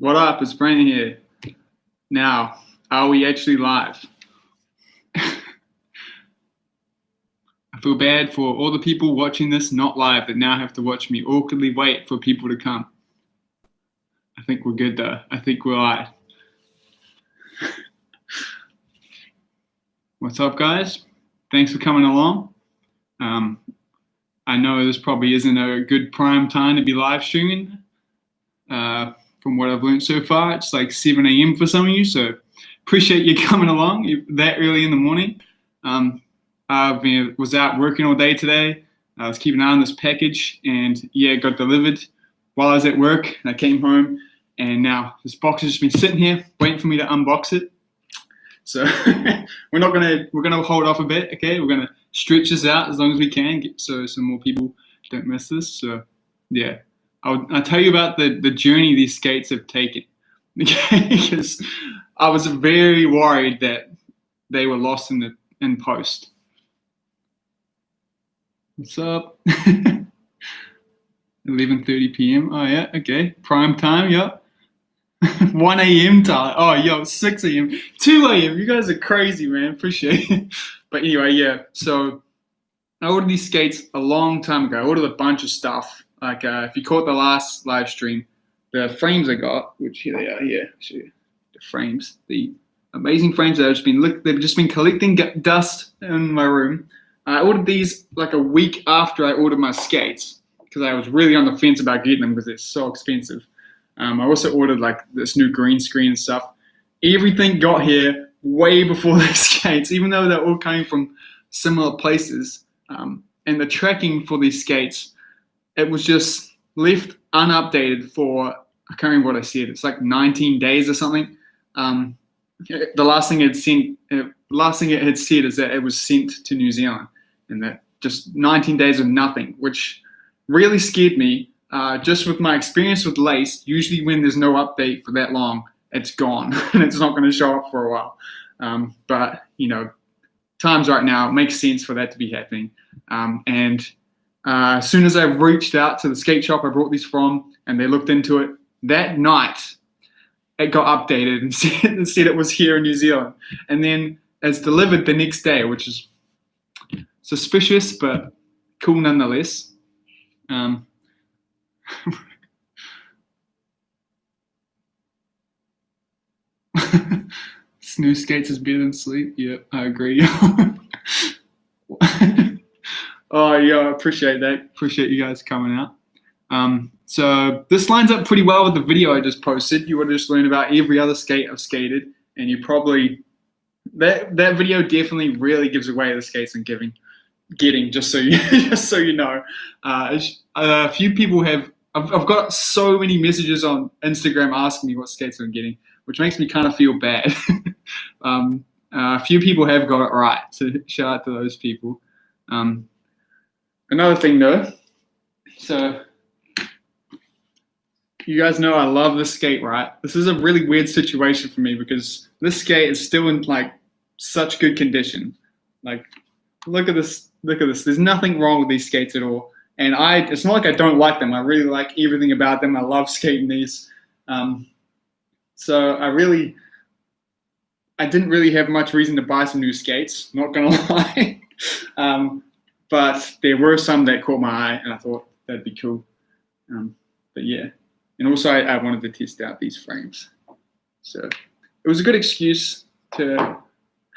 What up? It's Brandon here. Now, are we actually live? I feel bad for all the people watching this not live that now have to watch me awkwardly wait for people to come. I think we're good though. I think we're live. What's up, guys? Thanks for coming along. I know this probably isn't a good prime time to be live streaming. From what I've learned so far, it's like 7 a.m. for some of you, so appreciate you coming along that early in the morning. I was out working all day today. I was keeping an eye on this package, and yeah, it got delivered while I was at work. I came home, and now this box has just been sitting here waiting for me to unbox it. So we're gonna hold off a bit, okay? We're gonna stretch this out as long as we can, so some more people don't miss this. So yeah. I'll tell you about the journey these skates have taken, okay? Because I was very worried that they were lost in post. What's up? 11:30 p.m. Oh yeah, okay. Prime time, yep. 1 a.m. time. Oh yo, 6 a.m. 2 a.m. You guys are crazy, man. Appreciate it. But anyway, yeah. So I ordered these skates a long time ago. I ordered a bunch of stuff. Like if you caught the last live stream, the frames I got, which here they are, here, show you the frames, the amazing frames that they've just been collecting dust in my room. I ordered these like a week after I ordered my skates because I was really on the fence about getting them because they're so expensive. I also ordered like this new green screen and stuff. Everything got here way before the skates, even though they're all coming from similar places. And the tracking for these skates, it was just left unupdated for, I can't remember what I said, it's like 19 days or something. The last thing it had said is that it was sent to New Zealand, and that just 19 days of nothing, which really scared me. Just with my experience with lace, usually when there's no update for that long, it's gone and it's not going to show up for a while. But you know, times right now, it makes sense for that to be happening. As soon as I reached out to the skate shop I brought these from and they looked into it, that night it got updated and said it was here in New Zealand. And then it's delivered the next day, which is suspicious, but cool nonetheless. Snooze skates is better than sleep. Yeah, I agree. Oh, yeah, I appreciate that. Appreciate you guys coming out. So this lines up pretty well with the video I just posted. You would have just learned about every other skate I've skated, and you probably that video definitely really gives away the skates I'm getting. Just so you know, a few people have. I've got so many messages on Instagram asking me what skates I'm getting, which makes me kind of feel bad. A few people have got it right, so shout out to those people. Another thing though, so you guys know I love this skate, right? This is a really weird situation for me because this skate is still in like such good condition. Like, look at this. There's nothing wrong with these skates at all. And it's not like I don't like them. I really like everything about them. I love skating these. So I didn't really have much reason to buy some new skates, not gonna lie. But there were some that caught my eye, and I thought that'd be cool. But yeah, and also I wanted to test out these frames. So it was a good excuse to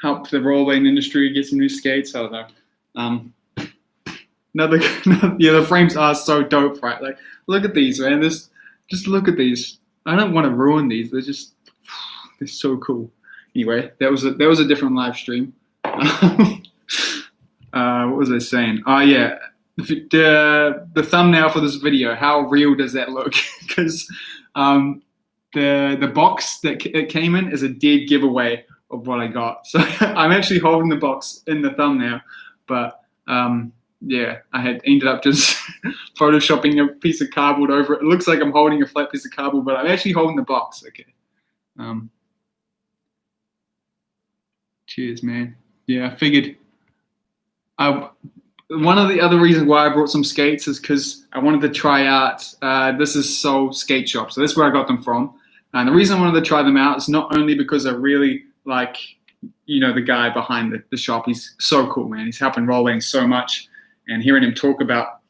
help the rollerblading industry get some new skates. I don't know. Yeah, the frames are so dope, right? Like, look at these, man. Just look at these. I don't want to ruin these. They're so cool. Anyway, that was a different live stream. What was I saying? Oh yeah, the thumbnail for this video. How real does that look? Because the box that it came in is a dead giveaway of what I got. So I'm actually holding the box in the thumbnail, but yeah, I had ended up just photoshopping a piece of cardboard over it. It looks like I'm holding a flat piece of cardboard, but I'm actually holding the box. Okay. Cheers, man. Yeah, I figured. One of the other reasons why I brought some skates is because I wanted to try out. This is Seoul Skate Shop, so that's where I got them from. And the reason I wanted to try them out is not only because I really like, the guy behind the shop. He's so cool, man. He's helping rollerblading so much, and hearing him talk about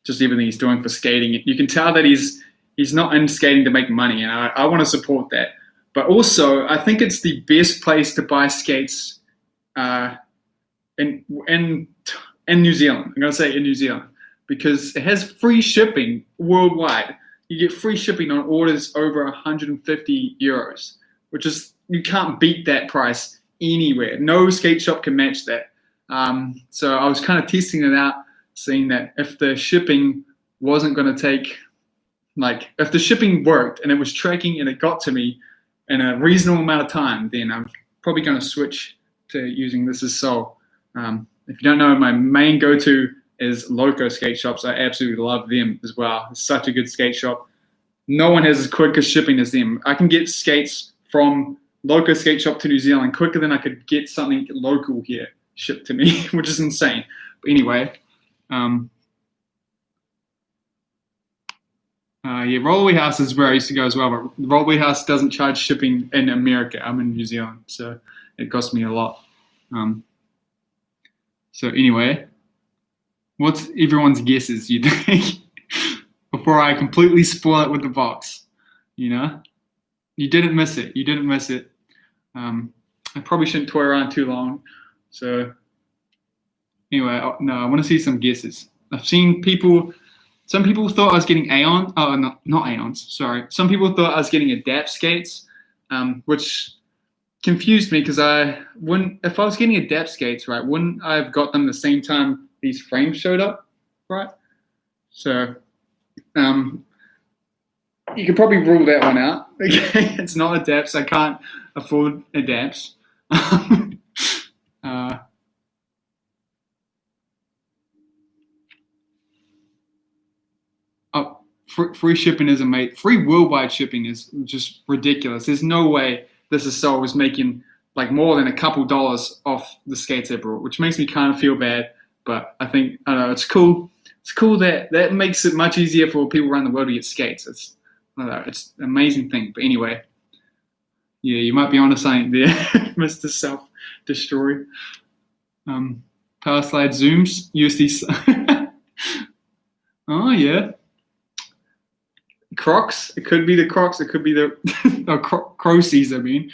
just everything he's doing for skating, you can tell that he's not in skating to make money, and I want to support that. But also, I think it's the best place to buy skates in New Zealand. I'm going to say in New Zealand because it has free shipping worldwide. You get free shipping on orders over 150 euros, which is, you can't beat that price anywhere. No skate shop can match that. So I was kind of testing it out, seeing that if the shipping wasn't going to take, if the shipping worked and it was tracking and it got to me in a reasonable amount of time, then I'm probably going to switch to using This Is Soul. If you don't know, my main go-to is Loco skate shops. I absolutely love them as well. It's such a good skate shop. No one has as quick as shipping as them. I can get skates from Loco skate shop to New Zealand quicker than I could get something local here shipped to me, which is insane. But anyway, Rollerway House is where I used to go as well, but Rollerway House doesn't charge shipping in America. I'm in New Zealand, so it cost me a lot. So anyway, what's everyone's guesses, you think? Before I completely spoil it with the box, You didn't miss it. You didn't miss it. I probably shouldn't toy around too long. So anyway, no, I want to see some guesses. I've seen some people thought I was getting Aeon. Oh, not Aeons, sorry. Some people thought I was getting Adapt skates, which confused me because if I was getting Adapt skates, right, wouldn't I have got them the same time these frames showed up, right? So you could probably rule that one out. Okay, it's not Adapts. I can't afford Adapts. Free shipping is amazing. Free worldwide shipping is just ridiculous. There's no way This Is Soul was making more than a couple dollars off the skates they brought, which makes me kind of feel bad. But I don't know, it's cool. It's cool that makes it much easier for people around the world to get skates. It's an amazing thing. But anyway, yeah, you might be onto something there, Mr. Self-Destroy. Power slide zooms, USD. Oh yeah. Crocs. It could be the Crocs. It could be the Crocies. I mean,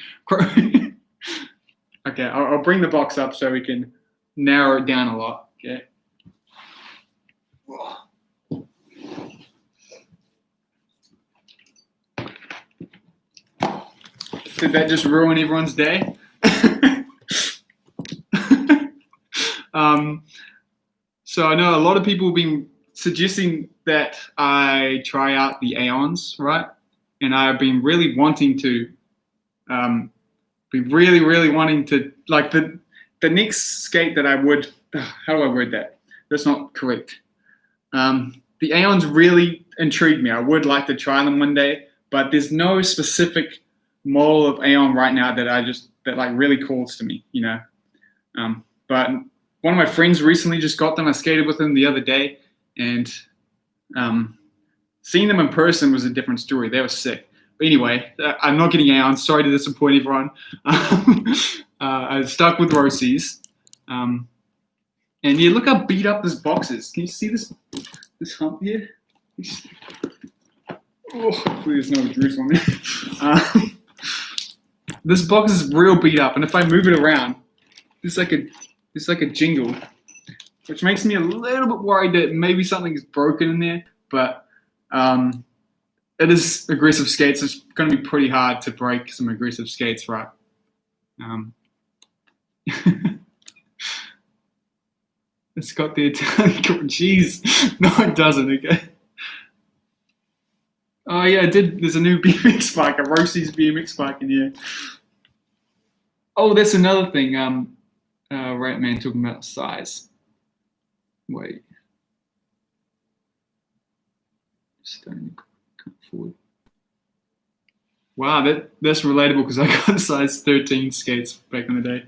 okay. I'll bring the box up so we can narrow it down a lot. Okay. Did that just ruin everyone's day? So I know a lot of people have been suggesting that I try out the Aeons, right? And I've been really wanting to, the next skate that I would, how do I word that? That's not correct. The Aeons really intrigued me. I would like to try them one day, but there's no specific model of Aeon right now that really calls to me, But one of my friends recently just got them. I skated with them the other day, and seeing them in person was a different story. They were sick. But anyway, I'm not getting Aeons. Sorry to disappoint everyone. I stuck with Rosies. And yeah, look how beat up this box is. Can you see this hump here? Oh, hopefully there's no juice on it. This box is real beat up, and if I move it around, it's like a jingle, which makes me a little bit worried that maybe something's broken in there. But it is aggressive skates. It's going to be pretty hard to break some aggressive skates, right? It's got the Italian. Jeez, no, it doesn't. Okay. Oh yeah, it did. There's a new BMX bike, a Rosie's BMX bike in here. Oh, that's another thing. Right, man, talking about size. Wait. Starting to come forward. Wow, that's relatable because I got size 13 skates back in the day.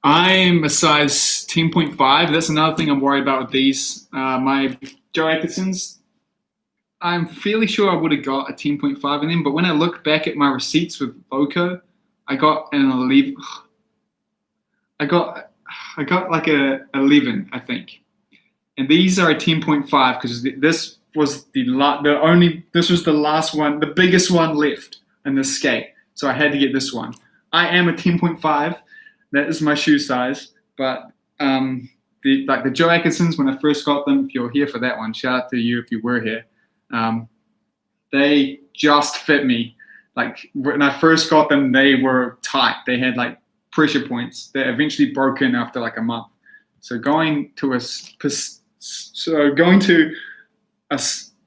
I'm a size 10.5. That's another thing I'm worried about with these. My Joe Atkinsons, I'm fairly sure I would have got a 10.5 in them, but when I look back at my receipts with Loco, I got an 11. I got like a 11, I think. And these are a 10.5 because this was this was the last one, the biggest one left in this skate. So I had to get this one. I am a 10.5. That is my shoe size. But the Joe Atkinsons, when I first got them, if you're here for that one, shout out to you if you were here. They just fit me. Like when I first got them, they were tight. They had like pressure points that eventually broke in after like a month. So going to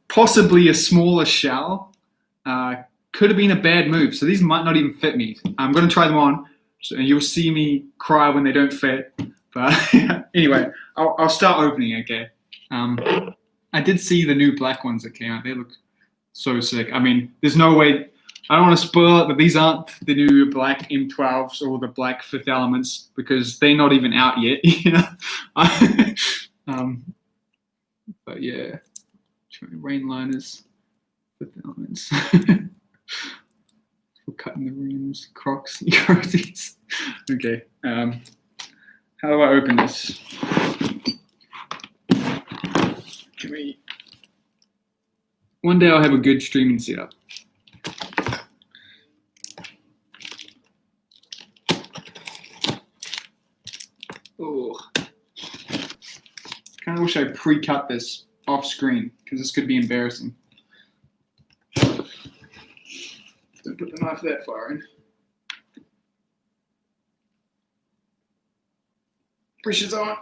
possibly a smaller shell could have been a bad move. So these might not even fit me. I'm going to try them on, so you'll see me cry when they don't fit. But anyway, I'll start opening. Okay. I did see the new black ones that came out. They look so sick. I mean, there's no way. I don't want to spoil it, but these aren't the new black M12s or the black Fifth Elements because they're not even out yet. You know. But yeah, rain liners, Fifth Elements. For cutting the rims, Crocs, Yeezys. Okay. How do I open this? One day I'll have a good streaming setup. Oh, kind of wish I pre-cut this off screen because this could be embarrassing. Don't put the knife that far in. Pressure's on.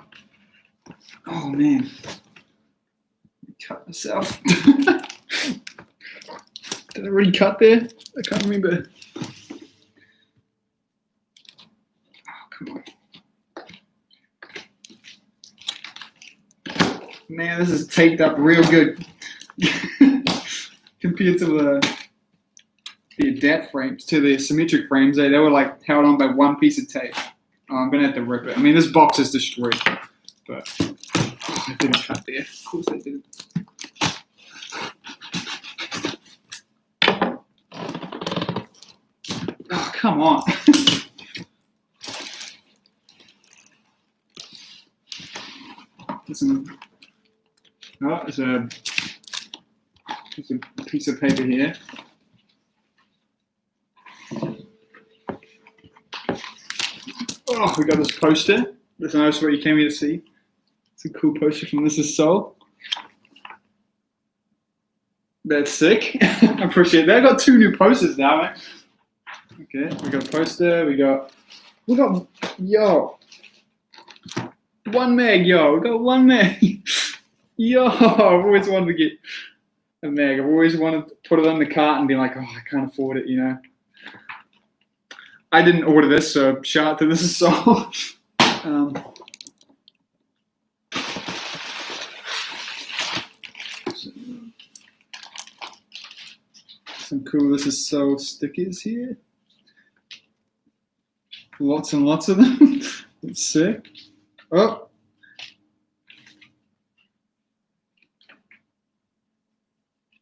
Oh man, cut myself. Did I already cut there? I can't remember. Oh, come on. Man, this is taped up real good compared to the adapt frames, to the symmetric frames. They were like held on by one piece of tape. Oh, I'm gonna have to rip it. I mean, this box is destroyed, but I didn't cut there. Of course I didn't. Oh, come on. There's a piece of paper here. Oh, we got this poster. This is what you came here to see. It's a cool poster from This Is Soul. That's sick. I appreciate that. I got 2 new posters now, man. Okay, we got a poster. We got yo. 1 mag, yo. We got 1 mag. Yo, I've always wanted to get a mag. I've always wanted to put it on the cart and be like, oh, I can't afford it, you know. I didn't order this, so shout out to This Is Soul. Some cool This Is Soul stickers here. Lots and lots of them. That's sick. Oh.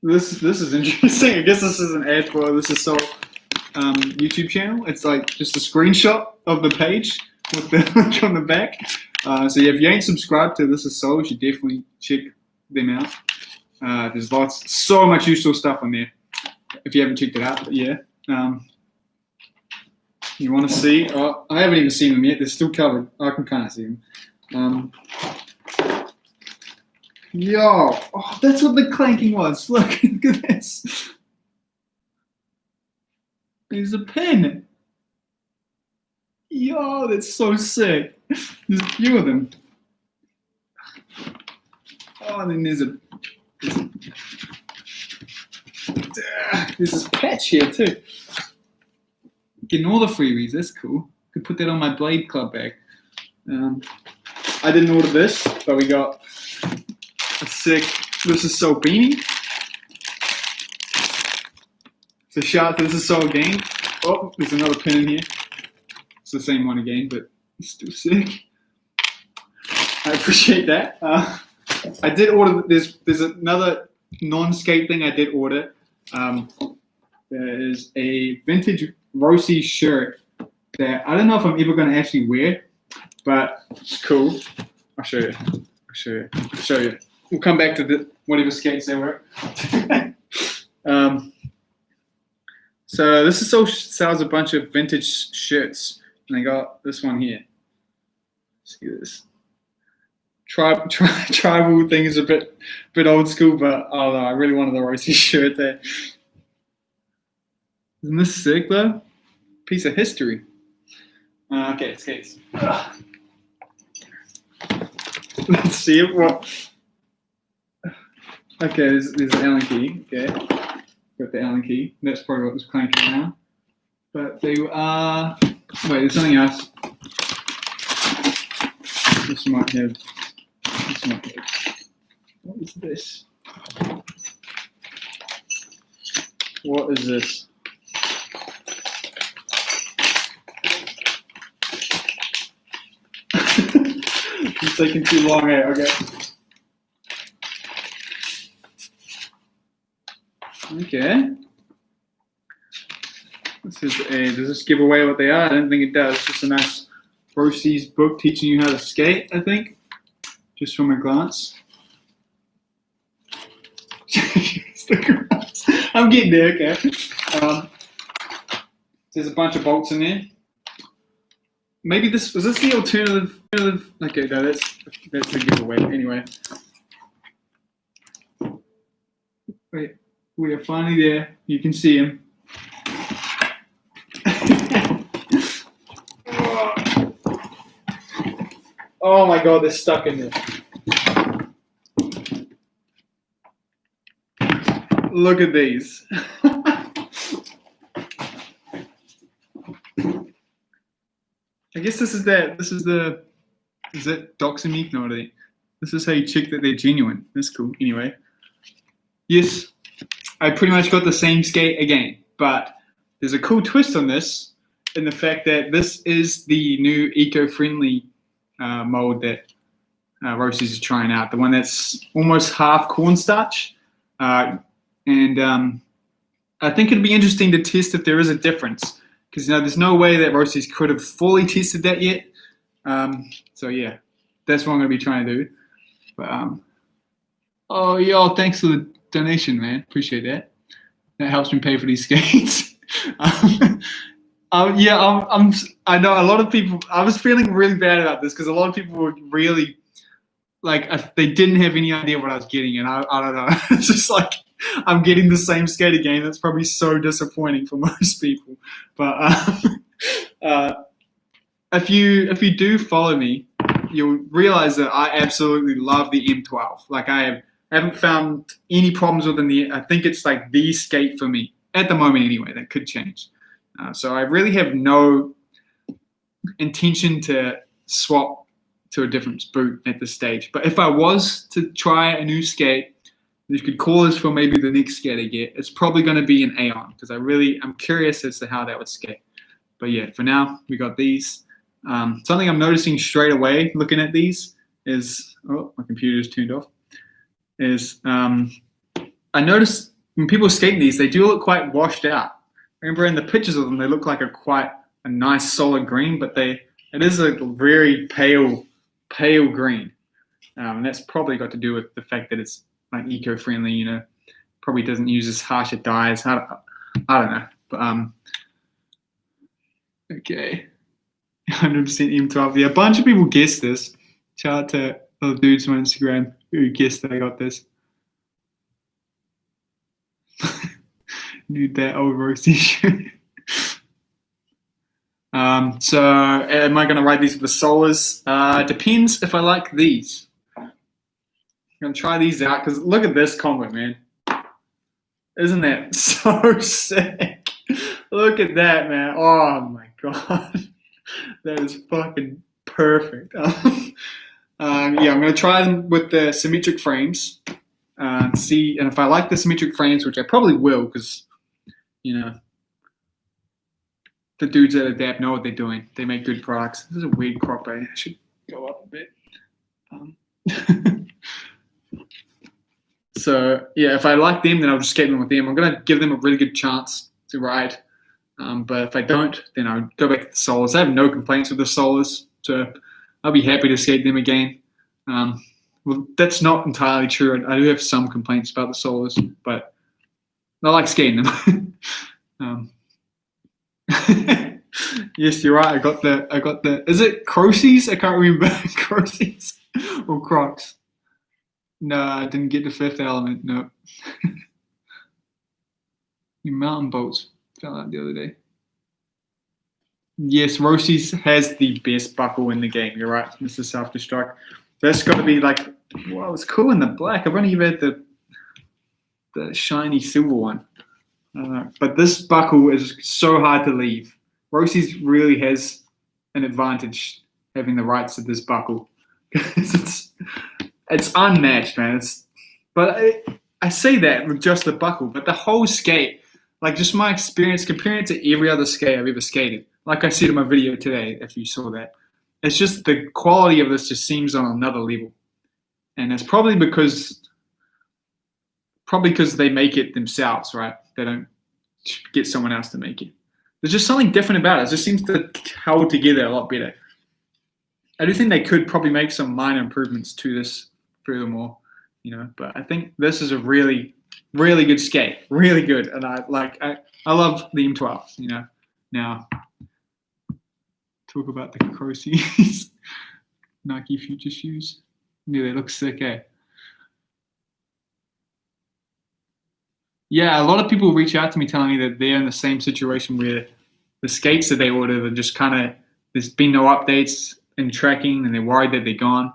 This is interesting. I guess this is an ad for This Is Soul YouTube channel. It's like just a screenshot of the page with the link on the back. So yeah, if you ain't subscribed to This Is Soul, you should definitely check them out. There's so much useful stuff on there. If you haven't checked it out, but yeah. You want to see? Oh, I haven't even seen them yet. They're still covered. I can kind of see them. Yo, oh, that's what the clanking was. Look at this. There's a pen. Yo, that's so sick. There's a few of them. Oh, and then there's this patch here too. Getting all the freebies. That's cool. Could put that on my Blade Club bag. I didn't order this, but we got a sick This Is Soul beanie. So shout out to This Is Soul again. Oh, there's another pin in here. It's the same one again, but it's still sick. I appreciate that. I did order. There's another non-skate thing I did order. There is a vintage Rossi shirt that I don't know if I'm ever going to actually wear, but it's cool. I'll show you. We'll come back to the whatever skates they were. So this is sells a bunch of vintage shirts, and I got this one here. See this tribal thing is a bit old school, but I don't know. I really wanted the Rossi shirt there. Isn't this sick though? Piece of history. Okay, skates. Let's see it. What? Okay, there's an Allen key. Okay, got the Allen key. That's probably what was clanking around. But they are. Wait, there's something else. This might have. What is this? What is this? It's taking too long here. Okay. Okay. Does this give away what they are? I don't think it does. It's just a nice Rossi's book teaching you how to skate, I think. Just from a glance. I'm getting there, okay. There's a bunch of bolts in there. Maybe was this the alternative? Okay, no, that's the giveaway. Anyway. Wait, we are finally there. You can see him. Oh my god, they're stuck in there. Look at these. I guess is it doxing me? No, this is how you check that they're genuine. That's cool. Anyway. Yes, I pretty much got the same skate again, but there's a cool twist on this in the fact that this is the new eco-friendly mold that Rossi's is trying out, the one that's almost half cornstarch. And I think it'd be interesting to test if there is a difference, because there's no way that Rossi's could have fully tested that yet. So yeah, that's what I'm going to be trying to do. But oh yo, thanks for the donation, man. Appreciate that. That helps me pay for these skates. Yeah, I know a lot of people. I was feeling really bad about this because a lot of people were really they didn't have any idea what I was getting, and I don't know. It's just like I'm getting the same skate again. That's probably so disappointing for most people. But if you do follow me, you'll realize that I absolutely love the M12. Like I haven't found any problems with it. I think it's like the skate for me at the moment anyway. That could change. So I really have no intention to swap to a different boot at this stage. But if I was to try a new skate, you could call this for maybe the next skate I get. It's probably going to be an Aeon because I'm curious as to how that would skate. But yeah, for now we got these. Something I'm noticing straight away looking at these is my computer is turned off. I noticed when people skate these, they do look quite washed out. Remember in the pictures of them, they look like quite a nice solid green, but it is a very pale green. And that's probably got to do with the fact that it's like eco-friendly, probably doesn't use as harsh a dyes. I don't know, but okay, 100% M12. Yeah, a bunch of people guessed this. Shout out to the dudes on Instagram who guessed that I got this. Need that old Rossi shirt. So am I going to ride these with the solars? Depends if I like these. I'm going to try these out because look at this combo, man. Isn't that so sick? Look at that, man. Oh my god. That is fucking perfect. Yeah, I'm going to try them with the symmetric frames. See, and if I like the symmetric frames, which I probably will because the dudes at Adapt know what they're doing. They make good products. This is a weird crop. I should go up a bit. So yeah, if I like them, then I'll just skate them with them. I'm gonna give them a really good chance to ride. But if I don't, then I'll go back to the Solas. I have no complaints with the Solas, so I'll be happy to skate them again. Well, that's not entirely true. I do have some complaints about the Solas, but I like skating them. Yes, you're right. I got the. Is it Croces? I can't remember. Croces or Crocs? No, I didn't get the fifth element. No. Your mountain boats fell out the other day. Yes, Rossi's has the best buckle in the game. You're right, Mr. Self-Destruct. That's got to be like, wow, it's cool in the black. I've only ever had the shiny silver one. But this buckle is so hard to leave. Rossi's really has an advantage having the rights to this buckle. it's unmatched, man. I say that with just the buckle, but the whole skate, like just my experience comparing it to every other skate I've ever skated. Like I said in my video today, if you saw that, it's just the quality of this just seems on another level, and it's probably because they make it themselves, right? They don't get someone else to make it. There's just something different about it. It just seems to hold together a lot better. I do think they could probably make some minor improvements to this furthermore, but I think this is a really, really good skate. Really good. And I love the M12, Now, talk about the Croces Nike Future shoes. Yeah, they look sick, eh? Yeah, a lot of people reach out to me telling me that they're in the same situation where the skates that they ordered are just kind of, there's been no updates in tracking and they're worried that they're gone.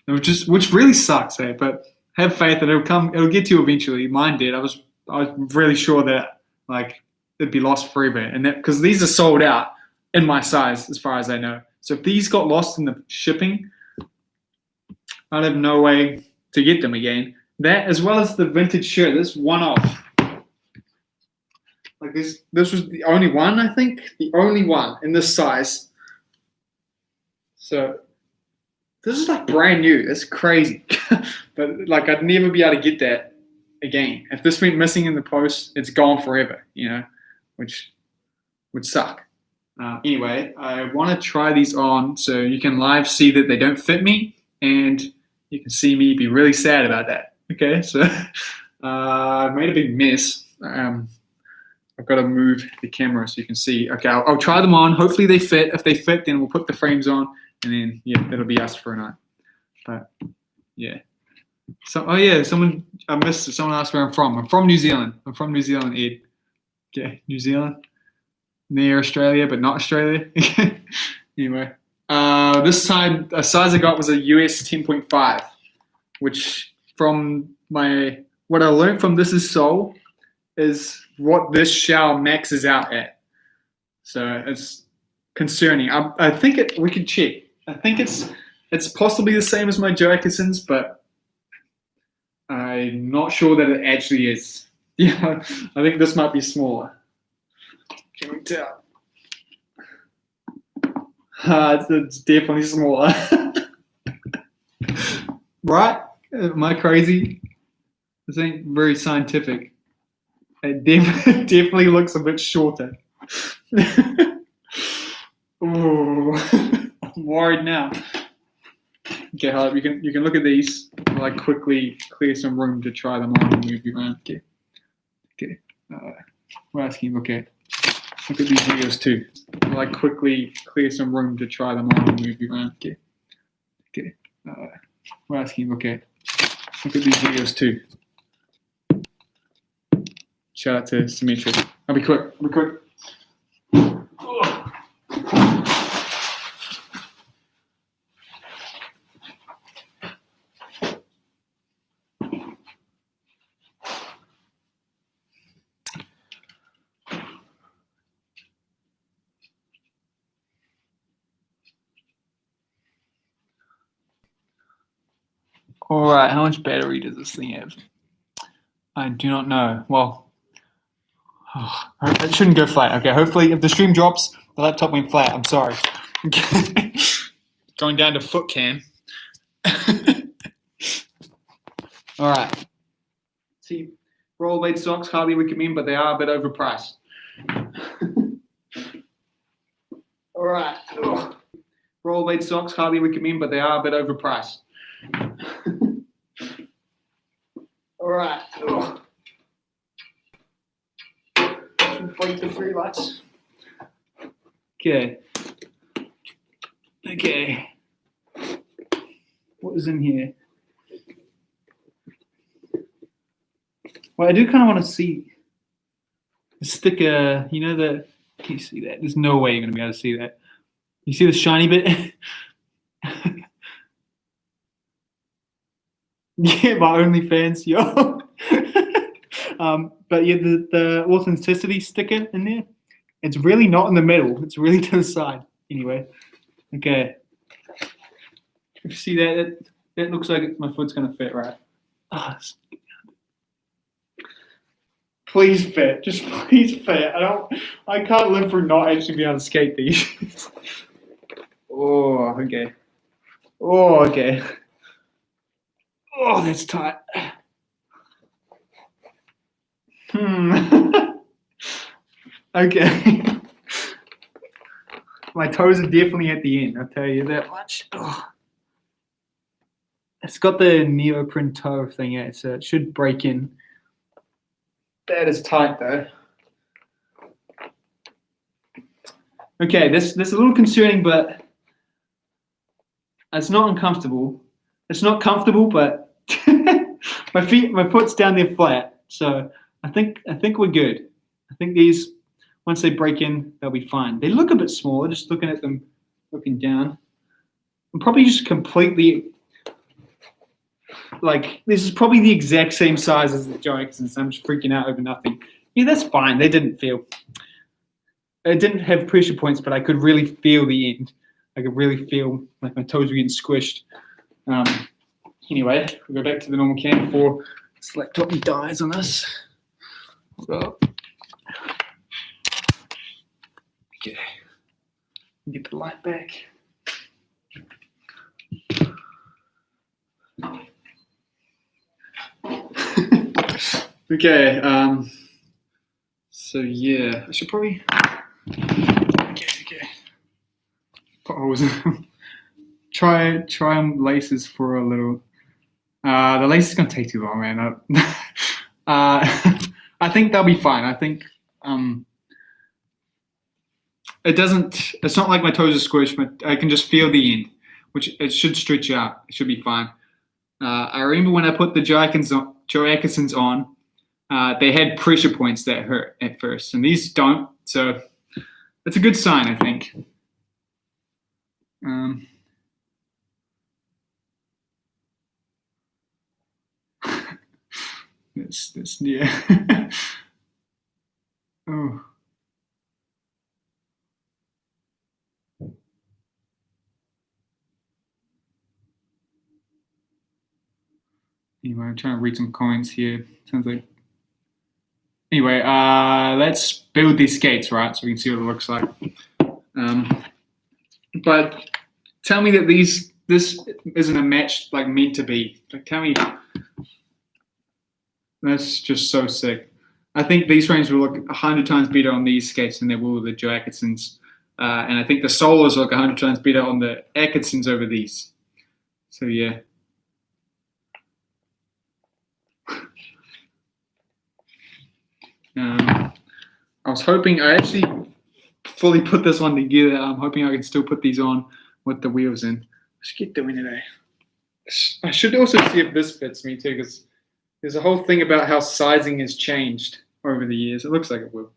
which really sucks, eh? But have faith that it'll get to you eventually. Mine did. I was really sure that like it'd be lost forever, and that because these are sold out in my size as far as I know. So if these got lost in the shipping, I'd have no way to get them again. That as well as the vintage shirt. This one off. Like this was the only one, I think, the only one in this size. So this is like brand new. That's crazy. But like I'd never be able to get that again. If this went missing in the post, it's gone forever, which would suck. Anyway, I want to try these on so you can live see that they don't fit me, and you can see me be really sad about that. Okay, so I made a big mess. I've got to move the camera so you can see. Okay, I'll try them on. Hopefully they fit. If they fit, then we'll put the frames on, and then that'll be us for a night. But yeah. So someone asked where I'm from. I'm from New Zealand. I'm from New Zealand, Ed. Okay, New Zealand, near Australia, but not Australia. Anyway, this time a size I got was a US 10.5, which from what I learned from This Is Soul is what this shell maxes out at. So it's concerning. I think we could check. I think it's possibly the same as my Jacobson's, but I'm not sure that it actually is. Yeah, I think this might be smaller. Can we tell? It's definitely smaller. Right? Am I crazy? This ain't very scientific. It definitely looks a bit shorter. Ooh, I'm worried now. Okay, hold up. You can look at these. I'll quickly clear some room to try them on and move you around. Okay. We're asking. Okay. Look at these videos too. I'll quickly clear some room to try them on and move you around. Okay. We're asking. Okay. Look at these videos too. Shout out to Symmetric. I'll be quick. All right, how much battery does this thing have? I do not know. Well, it shouldn't go flat. Okay, hopefully if the stream drops, the laptop went flat. I'm sorry. Going down to foot cam. All right. See, rollerblade socks, hardly recommend, but they are a bit overpriced. All right. Ugh. Rollerblade socks, hardly recommend, but they are a bit overpriced. All right. Ugh. Break the free lights. Okay. Okay. What is in here? Well, I do kind of want to see the sticker. You know the? Can you see that? There's no way you're gonna be able to see that. You see the shiny bit? Yeah, my OnlyFans, yo. But yeah, the authenticity sticker in there, it's really not in the middle. It's really to the side. Anyway, okay. If you see that, that looks like my foot's gonna fit right. Please fit, just please fit. I can't live through not actually being able to skate these. Oh, okay. Oh, okay. Oh, that's tight. Okay. My toes are definitely at the end, I'll tell you that much. Oh. It's got the neoprene toe thing, yeah, so it should break in. That is tight though. Okay, this is a little concerning, but it's not uncomfortable. It's not comfortable, but my foot's down there flat, so I think we're good. I think these, once they break in, they'll be fine. They look a bit smaller, just looking at them, looking down. I'm probably just completely, like, this is probably the exact same size as the jokes, and so I'm just freaking out over nothing. Yeah, that's fine. They didn't feel. It didn't have pressure points, but I could really feel the end. I could really feel like my toes were getting squished. Anyway, we'll go back to the normal cam before this laptop dies on us. So, okay, get the light back. Okay, so yeah, I should probably, okay. Pause. try laces for a little. The lace is gonna take too long, man. I think they'll be fine. I think it's not like my toes are squished, but I can just feel the end, which it should stretch out. It should be fine. I remember when I put the Joe Atkinsons on, they had pressure points that hurt at first, and these don't, so it's a good sign, I think. This yeah. Oh. Anyway, I'm trying to read some comments here. Sounds like. Anyway, let's build these skates, right? So we can see what it looks like. But tell me that this isn't a match like meant to be. Like, tell me. That's just so sick. I think these frames will look 100 times better on these skates than they will the Joe Atkinsons. And I think the solos look 100 times better on the Atkinsons over these. So yeah. I was hoping, I actually fully put this one together. I'm hoping I can still put these on with the wheels in. Let's get doing today. I should also see if this fits me too, because there's a whole thing about how sizing has changed over the years. It looks like it will.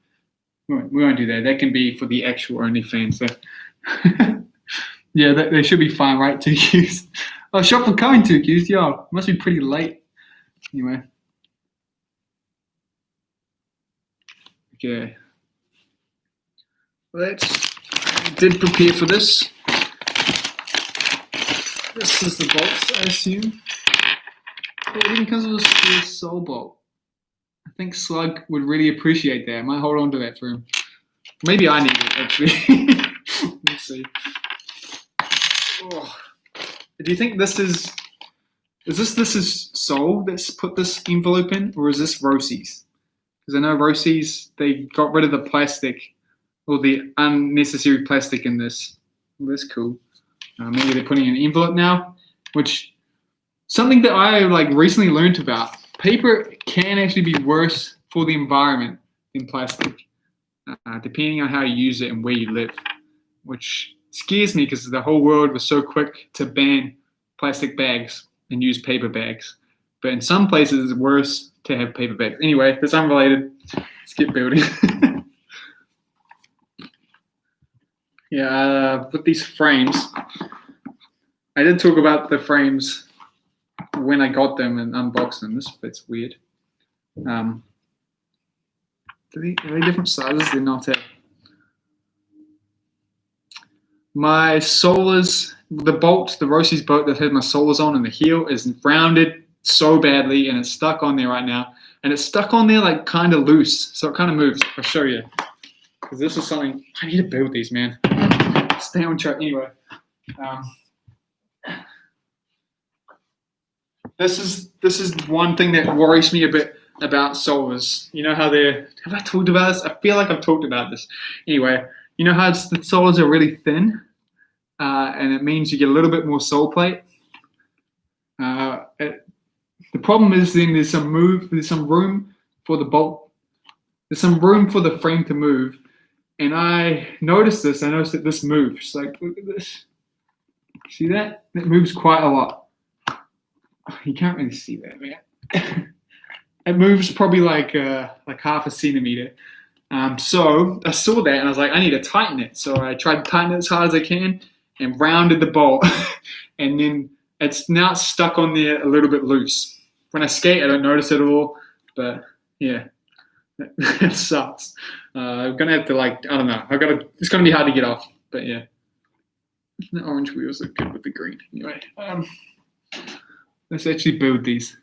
We won't do that. That can be for the actual OnlyFans. So. Yeah, they should be fine, right? 2Qs. Oh, shop for coming 2Qs. Yo, must be pretty late. Anyway. Okay. I did prepare for this. This is the bolts, I assume. Oh, it even comes with a spare sole bolt. I think Slug would really appreciate that. I might hold on to that for him. Maybe I need it, actually. Let's see. Oh. Do you think this is This is Soul that's put this envelope in, or is this Rosie's? Because I know Rosie's, they got rid of the plastic or the unnecessary plastic in this. Well, that's cool. Maybe they're putting an envelope now, which something that I like recently learned about. Paper can actually be worse for the environment than plastic, depending on how you use it and where you live, which scares me because the whole world was so quick to ban plastic bags and use paper bags. But in some places, it's worse to have paper bags. Anyway, that's unrelated. Let's get building. Yeah, with these frames, I did talk about the frames when I got them and unboxed them. This fits weird. Are they different sizes? They're not. My solars, the bolt, the Rosie's bolt that had my solars on and the heel is rounded so badly, and it's stuck on there right now. And it's stuck on there like kind of loose, so it kind of moves. I'll show you. Because this is something, I need to build these, man. Stay on track. Anyway. This is one thing that worries me a bit about solars. You know how have I talked about this? I feel like I've talked about this. Anyway, you know how the solars are really thin, and it means you get a little bit more sole plate. The problem is then there's some room for the bolt. There's some room for the frame to move, and I noticed that this moves. Like, look at this. See that? It moves quite a lot. You can't really see that, man. It moves probably like half a centimeter. So I saw that and I was like, I need to tighten it. So I tried to tighten it as hard as I can and rounded the bolt. And then it's now stuck on there a little bit loose. When I skate, I don't notice it at all. But yeah, it sucks. I'm gonna have to I don't know. It's gonna be hard to get off. But yeah, the orange wheels look good with the green. Anyway, let's actually build these.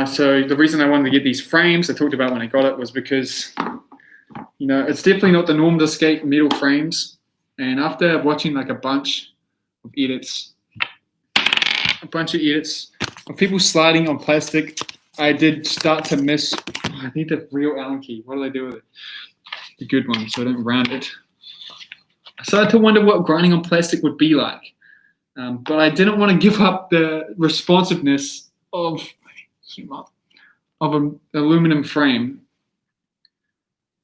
So the reason I wanted to get these frames, I talked about when I got it, was because, you know, it's definitely not the norm to skate metal frames. And after watching like a bunch of edits of people sliding on plastic, I did start to miss. I need the real Allen key. What do I do with it? The good one, so I don't round it. I started to wonder what grinding on plastic would be like, but I didn't want to give up the responsiveness of an aluminum frame.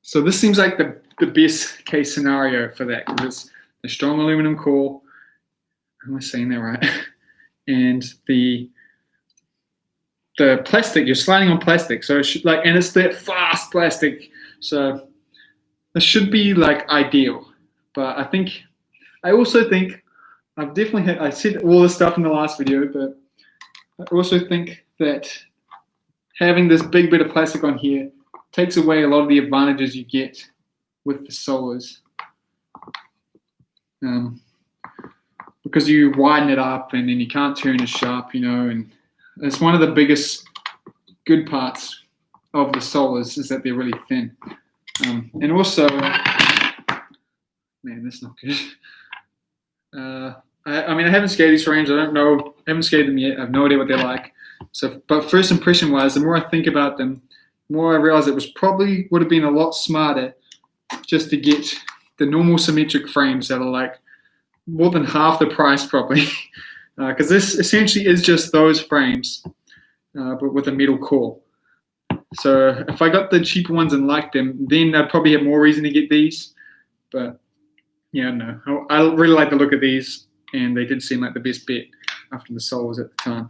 So this seems like the best case scenario for that, because it's a strong aluminum core. Am I saying that right? And the plastic, you're sliding on plastic, so it should, and it's that fast plastic, so this should be like ideal. But I also think I said all this stuff in the last video, but I also think that having this big bit of plastic on here takes away a lot of the advantages you get with the solars. Because you widen it up and then you can't turn as sharp, you know, and it's one of the biggest good parts of the solars is that they're really thin. And also, man, that's not good. I mean, I haven't skated these frames. I don't know. I haven't skated them yet. I have no idea what they're like. So, but first impression wise, the more I think about them, the more I realize it would have been a lot smarter just to get the normal symmetric frames that are like more than half the price probably. Because this essentially is just those frames, but with a metal core. So if I got the cheaper ones and liked them, then I'd probably have more reason to get these. But yeah, no, I really like the look of these, and they did seem like the best bet after the solars at the time.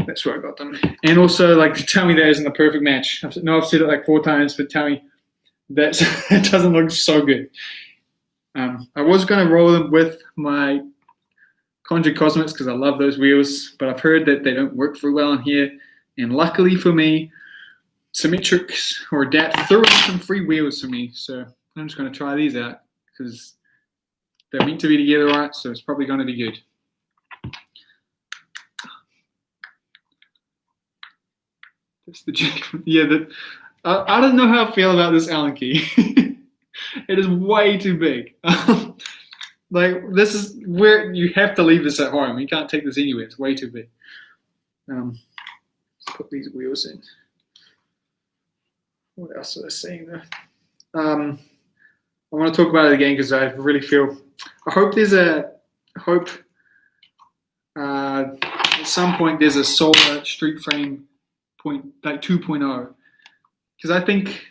That's where I got them. And also, tell me that isn't a perfect match. I've said it like 4 times, but tell me that it doesn't look so good. I was going to roll them with my Conjure Cosmics because I love those wheels, but I've heard that they don't work very well in here. And luckily for me, Symmetrics or Adapt threw in some free wheels for me. So I'm just going to try these out because they're meant to be together, right? So it's probably going to be good. That's the jack. Yeah, I don't know how I feel about this Allen key. It is way too big. Like this is where you have to leave this at home. You can't take this anywhere. It's way too big. Let's put these wheels in. What else was I saying there? I want to talk about it again because I really feel. I hope at some point there's a solar street frame point like 2.0 because I think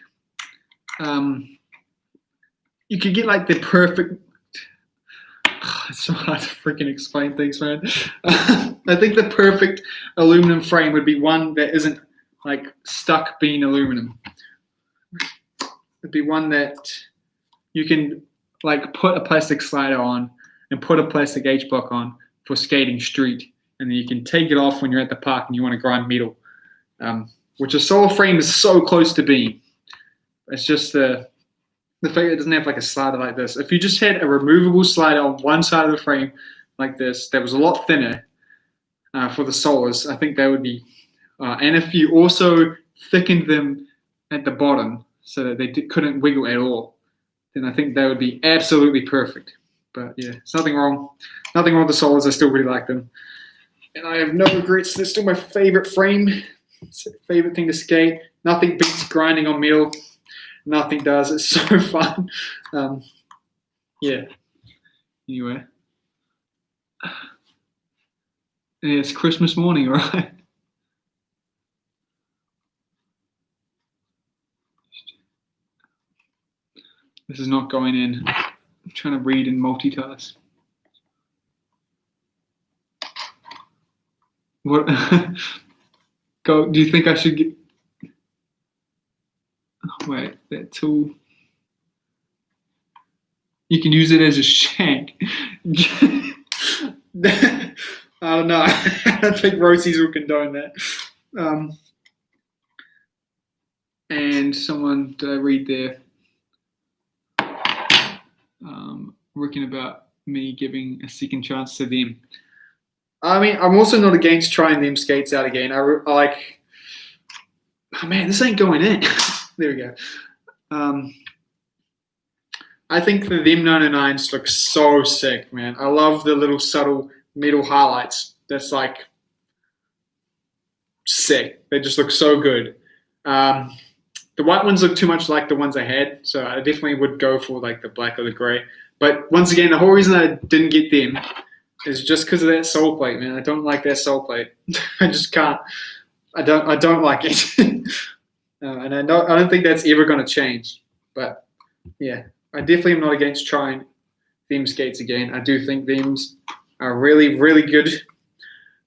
you could get like the perfect. It's so hard to freaking explain things, man. I think the perfect aluminum frame would be one that isn't like stuck being aluminum. It'd be one that you can like put a plastic slider on and put a plastic H block on for skating street, and then you can take it off when you're at the park and you want to grind metal, which a solar frame is so close to being. It's just the fact that it doesn't have like a slider like this. If you just had a removable slider on one side of the frame like this, that was a lot thinner for the solars, I think that would be. And if you also thickened them at the bottom so that they couldn't wiggle at all, then I think that would be absolutely perfect. But yeah, it's nothing wrong. Nothing wrong with the solars. I still really like them. And I have no regrets. They're still my favorite frame. It's a favorite thing to skate. Nothing beats grinding on metal. Nothing does. It's so fun. Yeah. Anyway. Yeah, it's Christmas morning, right? This is not going in. I'm trying to read and multitask. What? Go. Do you think I should get? Oh, wait, that tool. You can use it as a shank. I don't know. I don't think Rosie's will condone that. And someone, did I read there? Working about me giving a second chance to them. I mean, I'm also not against trying them skates out again. I like, oh man, this ain't going in. There we go. I think the them 909s look so sick, man. I love the little subtle metal highlights. That's like sick. They just look so good. The white ones look too much like the ones I had, so I definitely would go for like the black or the gray. But once again, the whole reason I didn't get them is just because of that sole plate, man. I don't like that sole plate. I just can't. I don't like it, and I don't think that's ever going to change. But yeah, I definitely am not against trying them skates again. I do think thems are really, really good,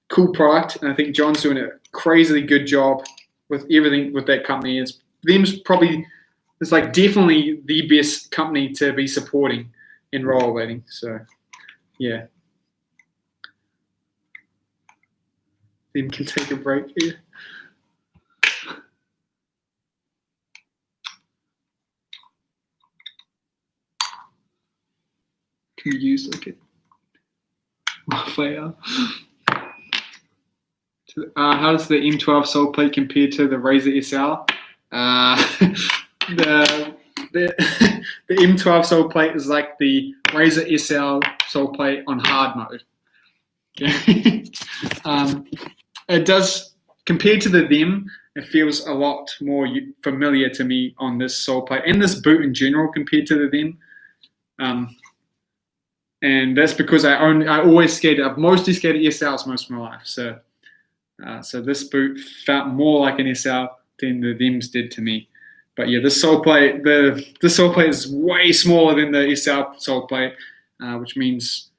cool product, and I think John's doing a crazily good job with everything with that company. Them's probably like definitely the best company to be supporting in rollerblading. So yeah, them can take a break here. Can we use like a flare? How does the M12 sole plate compare to the Razor SL? The M12 sole plate is like the Razor SL sole plate on hard mode. Okay. It does, compared to the them, it feels a lot more familiar to me on this sole plate and this boot in general compared to the them. And that's because I always skated. I've mostly skated SLs most of my life. So this boot felt more like an SL than the thems did to me. But yeah, this sole plate, the sole plate is way smaller than the SL sole plate, which means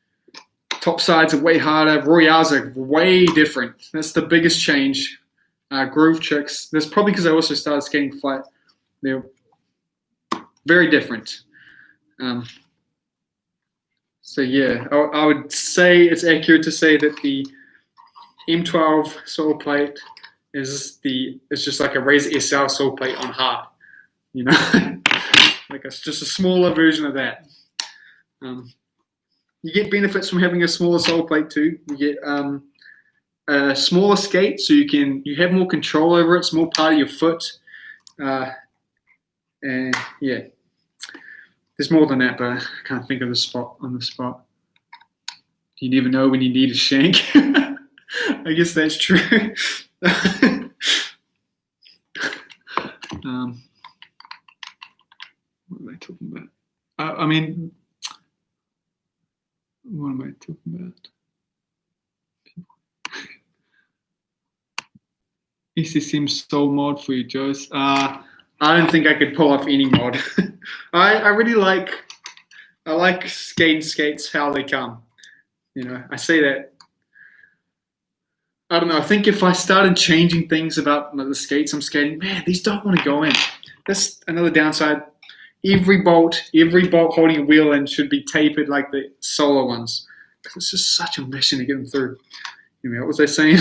top sides are way harder. Royales are way different. That's the biggest change. Groove tricks. That's probably because I also started skating flat. They're very different. So yeah, I would say it's accurate to say that the M12 sole plate is just like a Razor SL sole plate on hard. You know, like it's just a smaller version of that. You get benefits from having a smaller sole plate too. You get a smaller skate, so you have more control over it. It's more part of your foot, and yeah, there's more than that, but I can't think of the spot on the spot. You never know when you need a shank. I guess that's true. What am I talking about? I mean, what am I talking about? ECSM soul mod for you, Joes. I don't think I could pull off any mod. I really like skates how they come. I say that. I don't know. I think if I started changing things about the skates I'm skating, man, these don't want to go in. That's another downside. Every bolt holding a wheel in should be tapered like the solar ones, because it's just such a mission to get them through. What was I saying?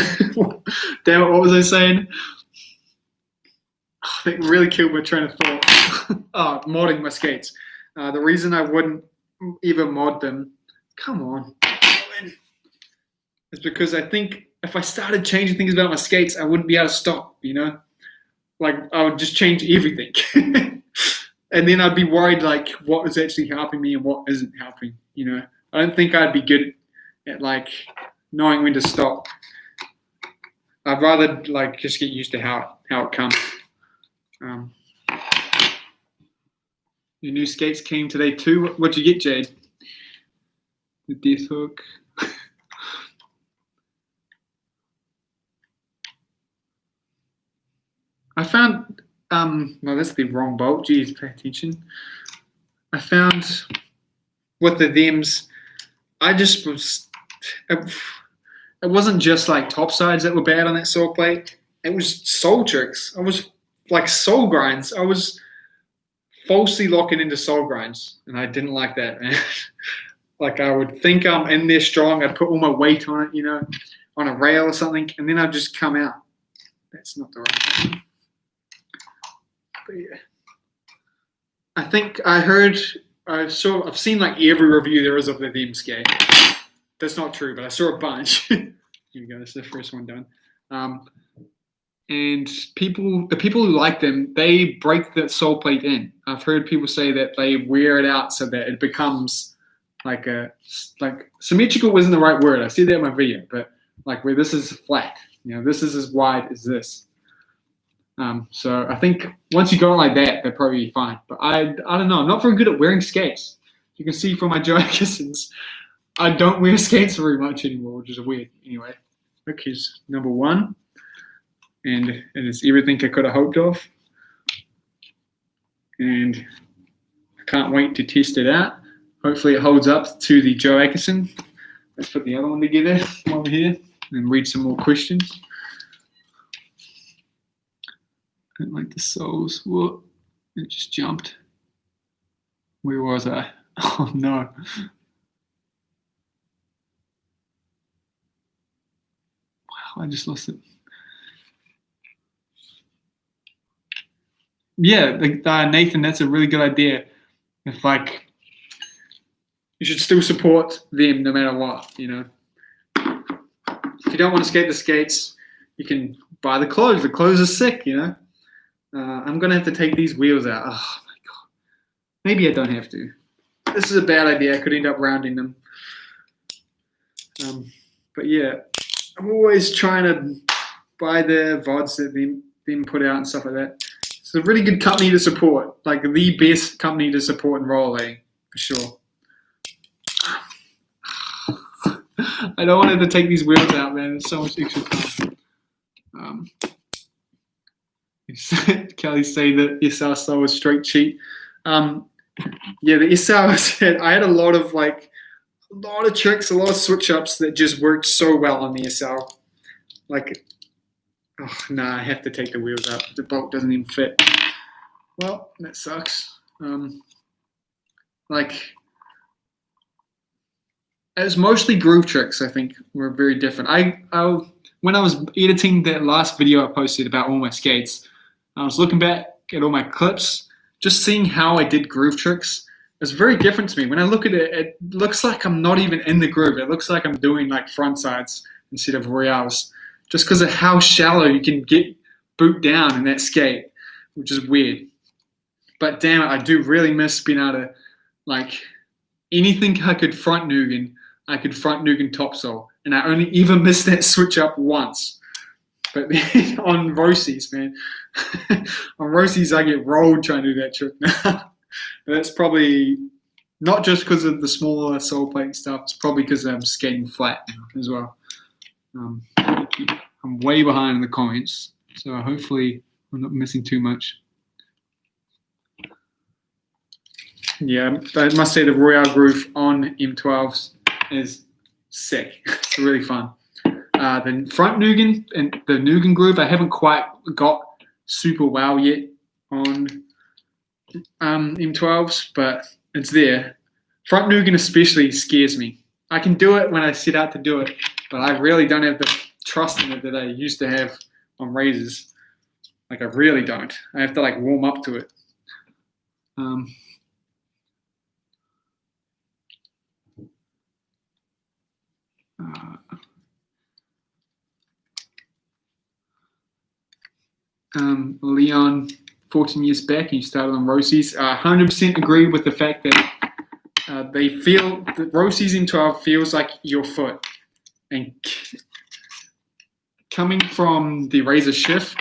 Damn it, what was I saying? Oh, that really killed my train of thought. Modding my skates. The reason I wouldn't ever mod them, come on, is because I think if I started changing things about my skates, I wouldn't be able to stop, Like, I would just change everything. And then I'd be worried, like, what is actually helping me and what isn't helping, I don't think I'd be good at, like, knowing when to stop. I'd rather, like, just get used to how it comes. Your new skates came today too. What'd you get, Jade? The death hook. I found, no, that's the wrong bolt. Geez, pay attention. I found with the thems, I just was, it wasn't just like top sides that were bad on that saw plate. It was soul tricks. I was like soul grinds. I was falsely locking into soul grinds, and I didn't like that, man. Like, I would think I'm in there strong. I'd put all my weight on it, on a rail or something, and then I'd just come out. That's not the right thing. But yeah, I think I've seen like every review there is of the them skate. That's not true, but I saw a bunch. Here we go. This is the first one done. And the people who like them, they break the sole plate in. I've heard people say that they wear it out so that it becomes like symmetrical wasn't the right word. I said that in my video, but like where this is flat, this is as wide as this. So I think once you go like that, they'll probably be fine. But I don't know. I'm not very good at wearing skates. You can see from my Joe Atkinsons, I don't wear skates very much anymore, which is weird. Anyway, look, here's number one. And it is everything I could have hoped of. And I can't wait to test it out. Hopefully it holds up to the Joe Atkinson. Let's put the other one together while we're here and read some more questions. I don't like the soles. Whoa, it just jumped. Where was I? Oh no. Wow, I just lost it. Yeah, Nathan, that's a really good idea. If like, you should still support them no matter what, If you don't want to skate the skates, you can buy the clothes. The clothes are sick, I'm gonna have to take these wheels out. Oh my god. Maybe I don't have to. This is a bad idea. I could end up rounding them. But yeah, I'm always trying to buy the VODs that them put out and stuff like that. It's a really good company to support, like the best company to support in rollerblading, for sure. I don't want to have to take these wheels out, man. There's so much extra time. Kelly say that SR style was straight cheat. Yeah, the SR said I had a lot of tricks, a lot of switch ups that just worked so well on the SR. Like, oh nah, I have to take the wheels out. The bolt doesn't even fit. Well, that sucks. It was mostly groove tricks. I think were very different. When I was editing that last video I posted about all my skates, I was looking back at all my clips, just seeing how I did groove tricks. It's very different to me. When I look at it, it looks like I'm not even in the groove. It looks like I'm doing like front sides instead of royales, just because of how shallow you can get boot down in that skate, which is weird. But damn it, I do really miss being able to, like, anything I could front noog in, I could front nuke and topsail, and I only ever missed that switch up once. But then on Rosie's, man, on Rosie's, I get rolled trying to do that trick now. That's probably not just because of the smaller sole plate stuff. It's probably because I'm skating flat now as well. I'm way behind in the comments, so hopefully I'm not missing too much. Yeah, I must say the Royale Groove on M12s is sick. It's really fun. The front Nugan and the Nugan Groove, I haven't quite got super wow yet on M12s, but it's there. Front Nugan especially scares me. I can do it when I set out to do it, but I really don't have the trust in it that I used to have on razors. Like, I really don't. I have to like warm up to it. Leon, 14 years back, he started on Rosie's. 100% agree with the fact that they feel that Rosie's M12 feels like your foot. And coming from the Razor Shift,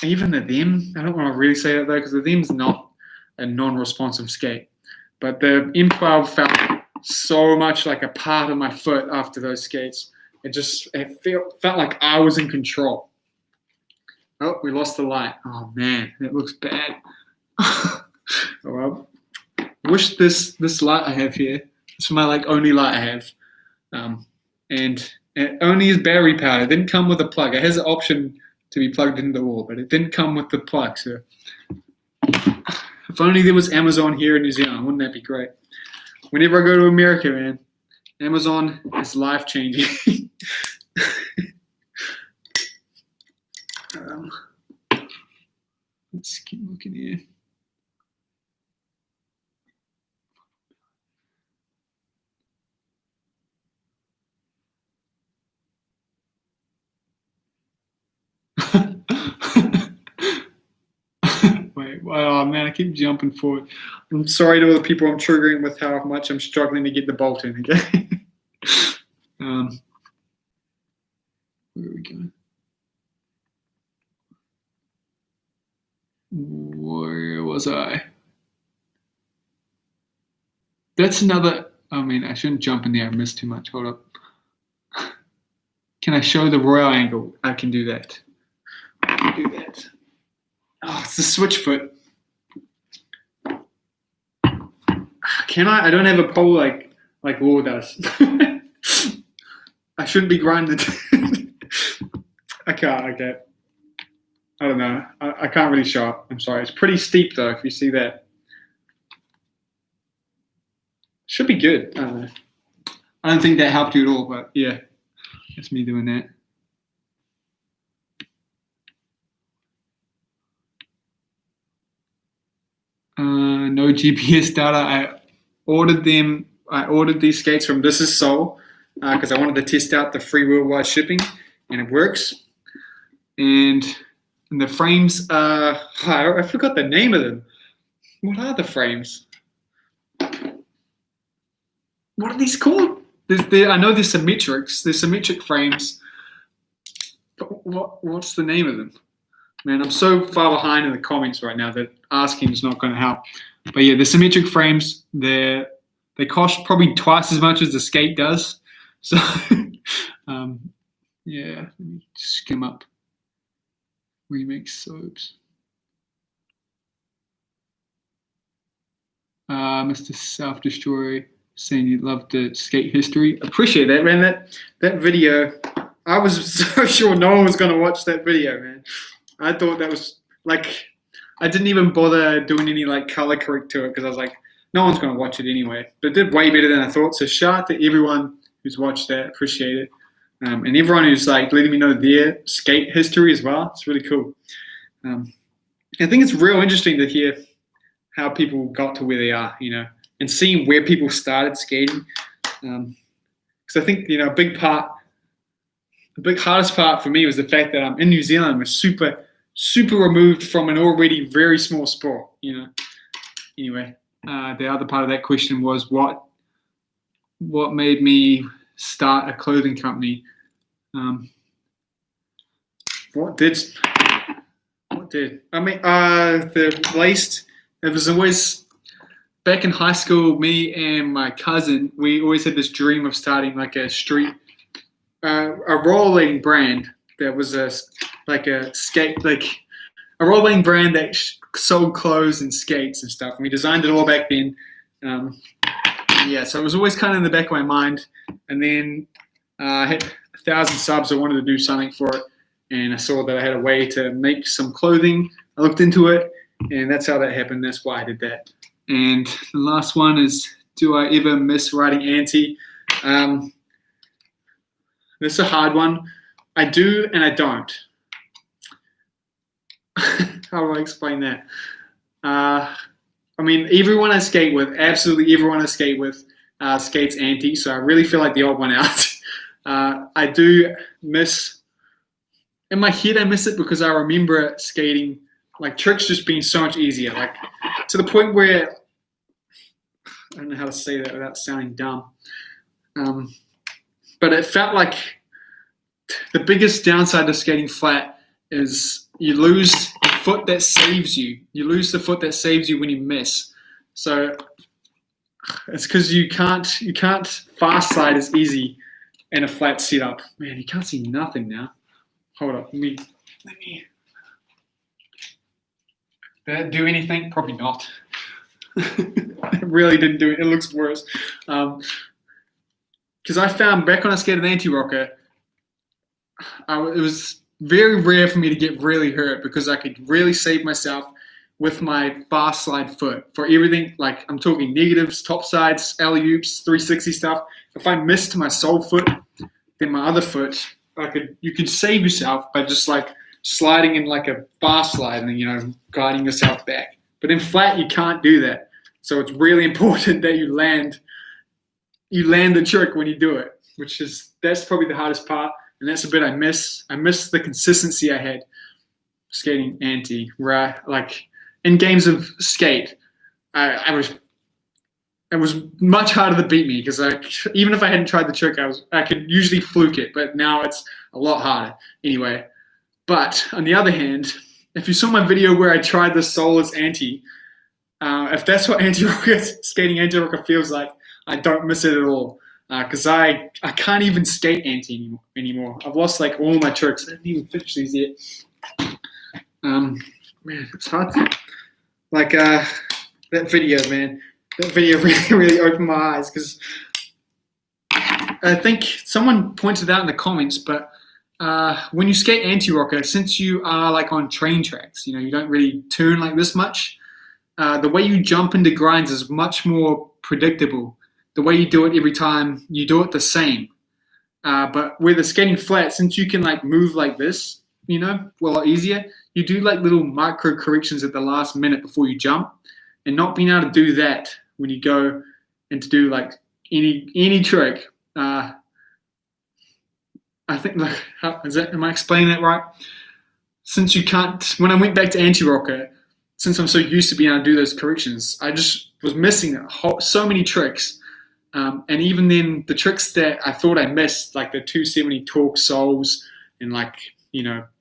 even the Them, I don't want to really say that though, because the Them's not a non-responsive skate. But the M12 felt so much like a part of my foot after those skates. It felt like I was in control. Oh, we lost the light. Oh man, that looks bad. Oh, well, wish this light I have here. It's my like only light I have, and it only is battery powered. It didn't come with a plug. It has an option to be plugged into the wall, but it didn't come with the plug. So, if only there was Amazon here in New Zealand, wouldn't that be great? Whenever I go to America, man, Amazon is life changing. Let's keep looking here. Wait, oh man, I keep jumping forward. I'm sorry to all the people I'm triggering with how much I'm struggling to get the bolt in again. Where are we going? Where was I? That's another. I mean, I shouldn't jump in there. I missed too much. Hold up. Can I show the Royale angle? I can do that. I can do that. Oh, it's the switch foot. Can I? I don't have a pole like Law does. I shouldn't be grinded. I can't. I don't know. I can't really show it. I'm sorry. It's pretty steep though, if you see that. Should be good. I don't know. I don't think that helped you at all, but yeah. That's me doing that. No GPS data. I ordered these skates from This Is Seoul because I wanted to test out the free worldwide shipping, and it works. And the frames are, I forgot the name of them. What are the frames? What are these called? I know there's symmetrics. There's symmetric frames. But what's the name of them? Man, I'm so far behind in the comments right now that asking is not going to help. But yeah, the symmetric frames, they cost probably twice as much as the skate does. So yeah, let me skim up. Remix soaps. Mr. Self Destroy saying you love the skate history. Appreciate that, man. That video, I was so sure no one was going to watch that video, man. I thought that was like, I didn't even bother doing any like color correct to it because I was like, no one's going to watch it anyway. But it did way better than I thought. So shout out to everyone who's watched that. Appreciate it. And everyone who's like letting me know their skate history as well. It's really cool. I think it's real interesting to hear how people got to where they are, you know, and seeing where people started skating. Because I think, you know, the big hardest part for me was the fact that I'm in New Zealand. We're super removed from an already very small sport, you know. Anyway, the other part of that question was what what made me start a clothing company. What did? I mean, the laced. It was always back in high school. Me and my cousin, we always had this dream of starting like a rollerblading brand that was a rollerblading brand that sold clothes and skates and stuff. And we designed it all back then. So it was always kind of in the back of my mind. And then I had 1,000 subs. I wanted to do something for it. And I saw that I had a way to make some clothing. I looked into it, and that's how that happened. That's why I did that. And the last one is, do I ever miss riding Auntie? This is a hard one. I do and I don't. How do I explain that? I mean, everyone I skate with, absolutely everyone I skate with, skates Auntie, so I really feel like the odd one out. I do miss... In my head, I miss it because I remember skating, like tricks just being so much easier, like to the point where, I don't know how to say that without sounding dumb, but it felt like the biggest downside to skating flat is you lose the foot that saves you. You lose the foot that saves you when you miss. So it's because you can't fast slide as easy in a flat setup. Man, you can't see nothing now. Hold up, let me. Did that do anything? Probably not. It really didn't do it. It looks worse. Because I found back when I skated an anti-rocker, it was very rare for me to get really hurt because I could really save myself with my fast slide foot for everything. Like I'm talking negatives, top sides, alley-oops, 360 stuff. If I missed my sole foot, then my other foot, you could save yourself by just like sliding in like a fast slide and guiding yourself back. But in flat, you can't do that. So it's really important that you land the trick when you do it, that's probably the hardest part, and that's a bit I miss. I miss the consistency I had skating Auntie, where like in games of skate, it was much harder to beat me because even if I hadn't tried the trick, I could usually fluke it, but now it's a lot harder. Anyway, but on the other hand, if you saw my video where I tried the soulless Auntie, if that's what skating anti-rocker feels like, I don't miss it at all because I can't even skate Auntie anymore. I've lost like all my tricks. I didn't even finish these yet. Man, it's hard to that video, man. That video really opened my eyes because I think someone pointed out in the comments, but when you skate anti-rocker, since you are like on train tracks, you don't really turn like this much, the way you jump into grinds is much more predictable. The way you do it every time, you do it the same. But with the skating flat, since you can like move like this, a lot easier, you do like little micro corrections at the last minute before you jump, and not being able to do that when you go and to do like any trick. I think am I explaining that right? Since you can't, when I went back to anti-rocker, since I'm so used to being able to do those corrections, I just was missing so many tricks. And even then, the tricks that I thought I missed, like the 270 torque soles and like,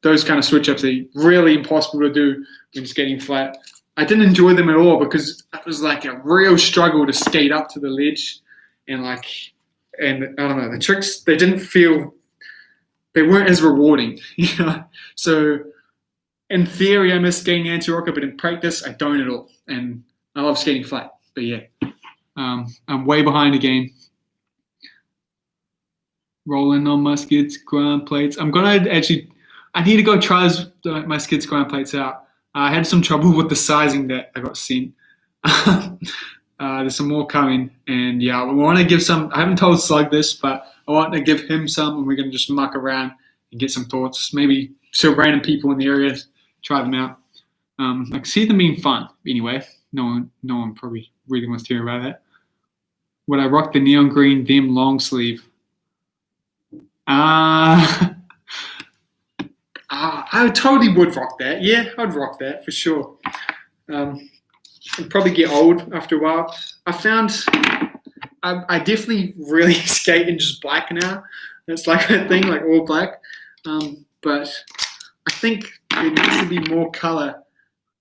those kind of switch ups are really impossible to do when skating flat. I didn't enjoy them at all because it was like a real struggle to skate up to the ledge, and I don't know, the tricks, they weren't as rewarding, So in theory, I miss skating anti-rocker, but in practice, I don't at all, and I love skating flat. But yeah, I'm way behind again. Rolling on my skids, grind plates. I need to go try my skids grind plates out. I had some trouble with the sizing that I got sent. There's some more coming, and yeah, we want to give some. I haven't told Slug this, but I want to give him some, and we're going to just muck around and get some thoughts. Maybe show random people in the area, try them out. I can see them being fun. Anyway, no one probably really wants to hear about that. Would I rock the neon green them long sleeve? I totally would rock that. Yeah, I'd rock that for sure. It'd probably get old after a while. I I definitely really skate in just black now. That's like a thing, like all black. But I think there needs to be more color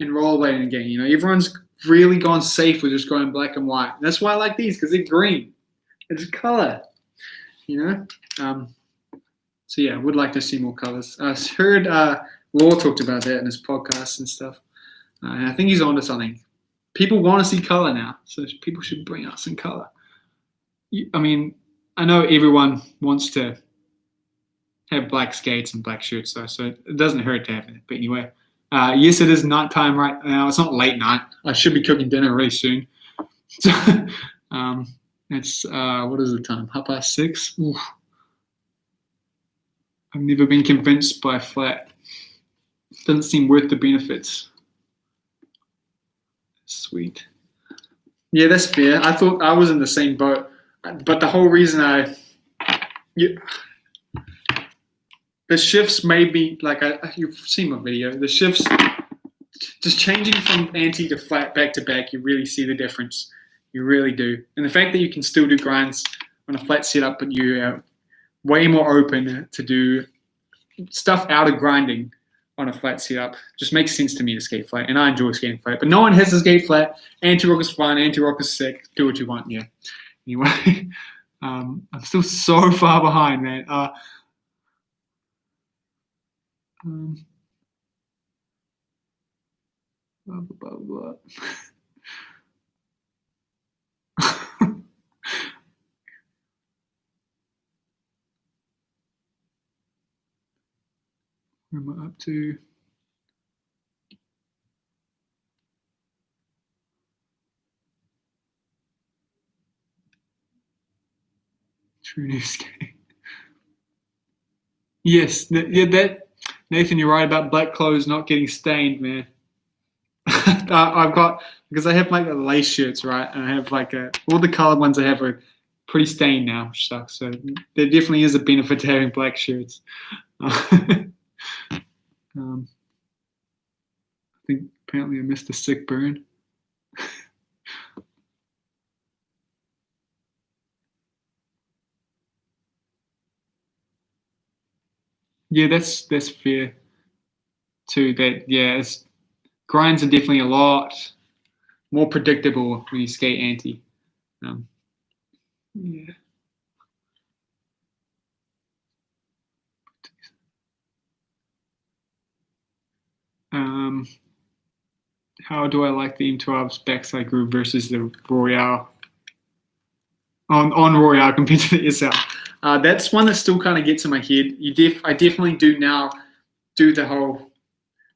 in rollerblading again. You know, everyone's really gone safe with just going black and white. That's why I like these, because they're green. It's color. You know. So yeah, I would like to see more colors. I heard Law talked about that in his podcast and stuff, and I think he's onto something. People want to see color now, so people should bring out some color. I mean, I know everyone wants to have black skates and black shirts, though, so it doesn't hurt to have it. But anyway, yes, it is nighttime right now. It's not late night. I should be cooking dinner really soon. So, it's what is the time? 6:30. Oof. I've never been convinced by flat. Doesn't seem worth the benefits. Sweet. Yeah, that's fair. I thought I was in the same boat, but the whole reason the shifts made me like you've seen my video. The shifts, just changing from anti to flat back to back, you really see the difference. You really do. And the fact that you can still do grinds on a flat setup, but you are way more open to do stuff out of grinding on a flat setup, just makes sense to me to skate flat, and I enjoy skating flat. But no one has to skate flat. Anti-rock is fun. Anti-rock is sick. Do what you want. Yeah. Anyway, I'm still so far behind, man. Blah, blah, blah, blah. Where am I up to? True new skate. Yes, that Nathan, you're right about black clothes not getting stained, man. I've got, because I have like lace shirts, right? And I have like all the colored ones I have are pretty stained now, which sucks. So there definitely is a benefit to having black shirts. I think apparently I missed a sick burn. Yeah, that's fair too. That grinds are definitely a lot more predictable when you skate anti. Yeah. How do I like the M12's backside groove versus the Royale on Royale compared to the SL? That's one that still kind of gets in my head. I definitely do now do the whole.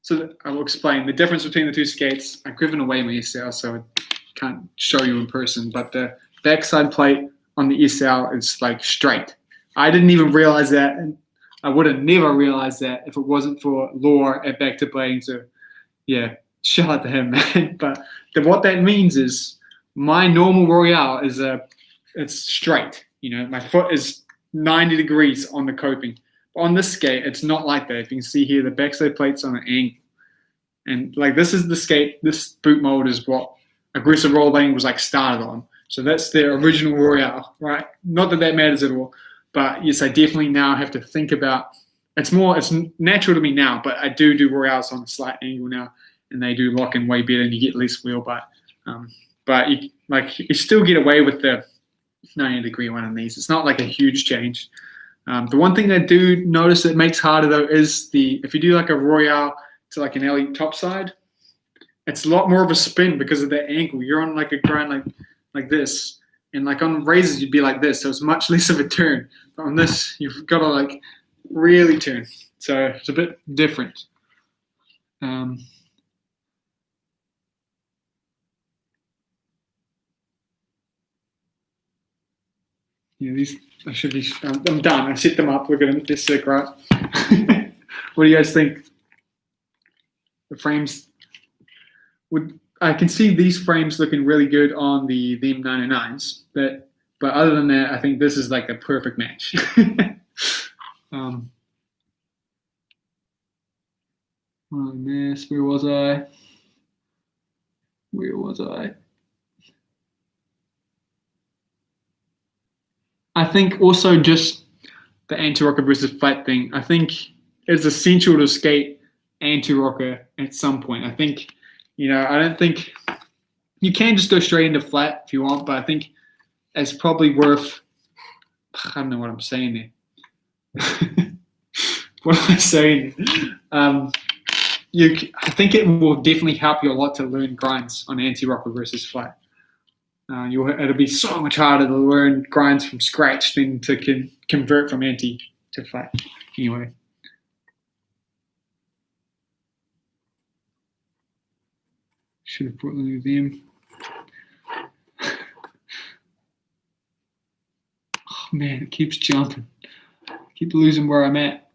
So I will explain the difference between the two skates. I've given away my SL, so I can't show you in person. But the backside plate on the SL is like straight. I didn't even realize that, and I would have never realized that if it wasn't for Law at Back to Blading. So yeah, shout out to him, man. But what that means is my normal Royale is it's straight. You know, my foot is 90 degrees on the coping. But on this skate, it's not like that. If you can see here, the backside plate's on an angle. And like this is the skate, this boot mold is what aggressive rollerblading was like started on. So that's the original Royale, right? Not that matters at all. But yes, I definitely now have to think about, it's natural to me now, but I do Royales on a slight angle now, and they do lock in way better and you get less wheel bite. But you still get away with the 90-degree one on these. It's not like a huge change. The one thing I do notice that makes harder though is if you do like a Royale to like an elite topside, it's a lot more of a spin because of that angle. You're on like a grind like this, and like on razors you'd be like this, so it's much less of a turn. But on this, you've got to like really turn, so it's a bit different. Yeah, these I should be. I'm done. I set them up. Look at them. They're sick, right? What do you guys think? The frames I can see these frames looking really good on the M99s, but other than that, I think this is like a perfect match. Oh mess, where was I? I think also just the anti-rocker versus flat thing. I think it's essential to skate anti-rocker at some point. I think, I don't think you can just go straight into flat if you want, but I think it's probably worth. I don't know what I'm saying there. What am I saying? I think it will definitely help you a lot to learn grinds on anti-rocker versus flat. It'll be so much harder to learn grinds from scratch than to convert from anti to flat. Anyway. Should have brought them with him. Oh man, it keeps jumping. I keep losing where I'm at.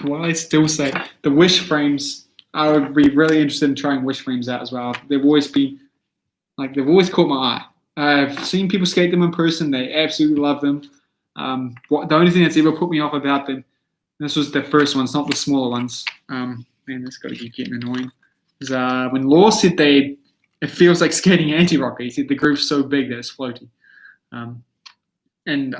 What I still say, the wish frames, I would be really interested in trying wish frames out as well. They've always caught my eye. I've seen people skate them in person. They absolutely love them. The only thing that's ever put me off about them, this was the first ones, not the smaller ones. Man, this got to keep getting annoying. Is when Law said it feels like skating anti-rocker. He said the groove's so big that it's floaty. And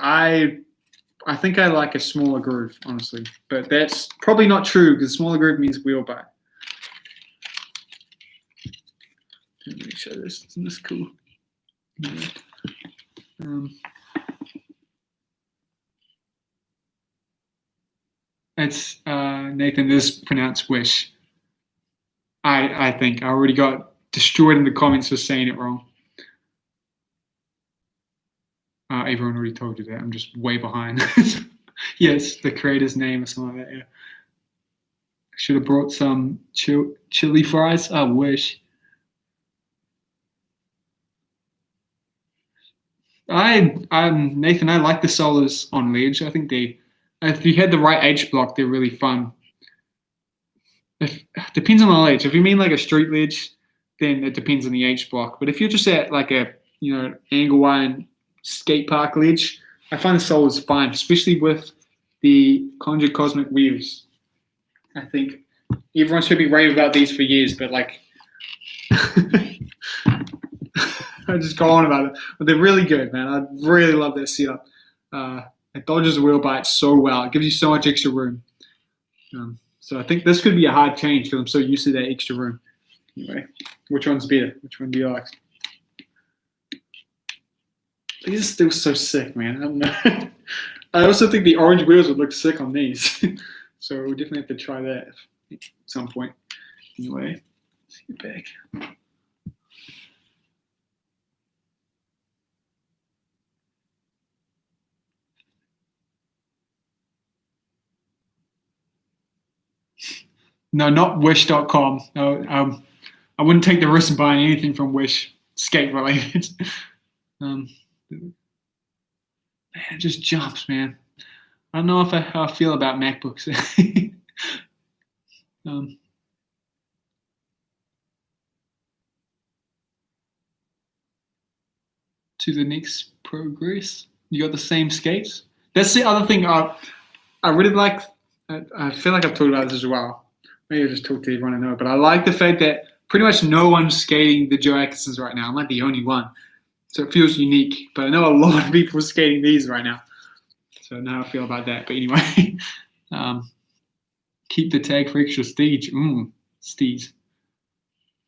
I think I like a smaller groove, honestly. But that's probably not true because smaller groove means wheel bite. Let me show this. Isn't this cool? It's Nathan. This is pronounced wish. I think I already got destroyed in the comments for saying it wrong. Everyone already told you that. I'm just way behind. Yes, the creator's name or something like that. Yeah. I should have brought some chili fries. I wish. Nathan, I like the solos on ledge. I think if you had the right H block, they're really fun. Depends on the ledge. If you mean like a street ledge, then it depends on the H block. But if you're just at like a angle one skate park ledge, I find the solos fine, especially with the Conjure Cosmic Weaves. I think everyone should be raving about these for years, but like I just go on about it. But they're really good, man. I really love their setup. It dodges the wheel bite so well. It gives you so much extra room. So I think this could be a hard change because I'm so used to that extra room. Anyway, which one's better? Which one do you like? These are still so sick, man. I don't know. I also think the orange wheels would look sick on these. So we definitely have to try that at some point. Anyway, let's get back. No, not Wish.com. No, I wouldn't take the risk of buying anything from Wish skate related. Man, it just jumps, man. I don't know how I feel about MacBooks. To the next progress. You got the same skates. That's the other thing I really like. I feel like I've talked about this as well. Maybe I just talked to everyone I know, but I like the fact that pretty much no one's skating the Joe Atkinsons right now. I'm like the only one. So it feels unique, but I know a lot of people are skating these right now. So I know how I feel about that. But anyway, keep the tag for extra stage. Steez.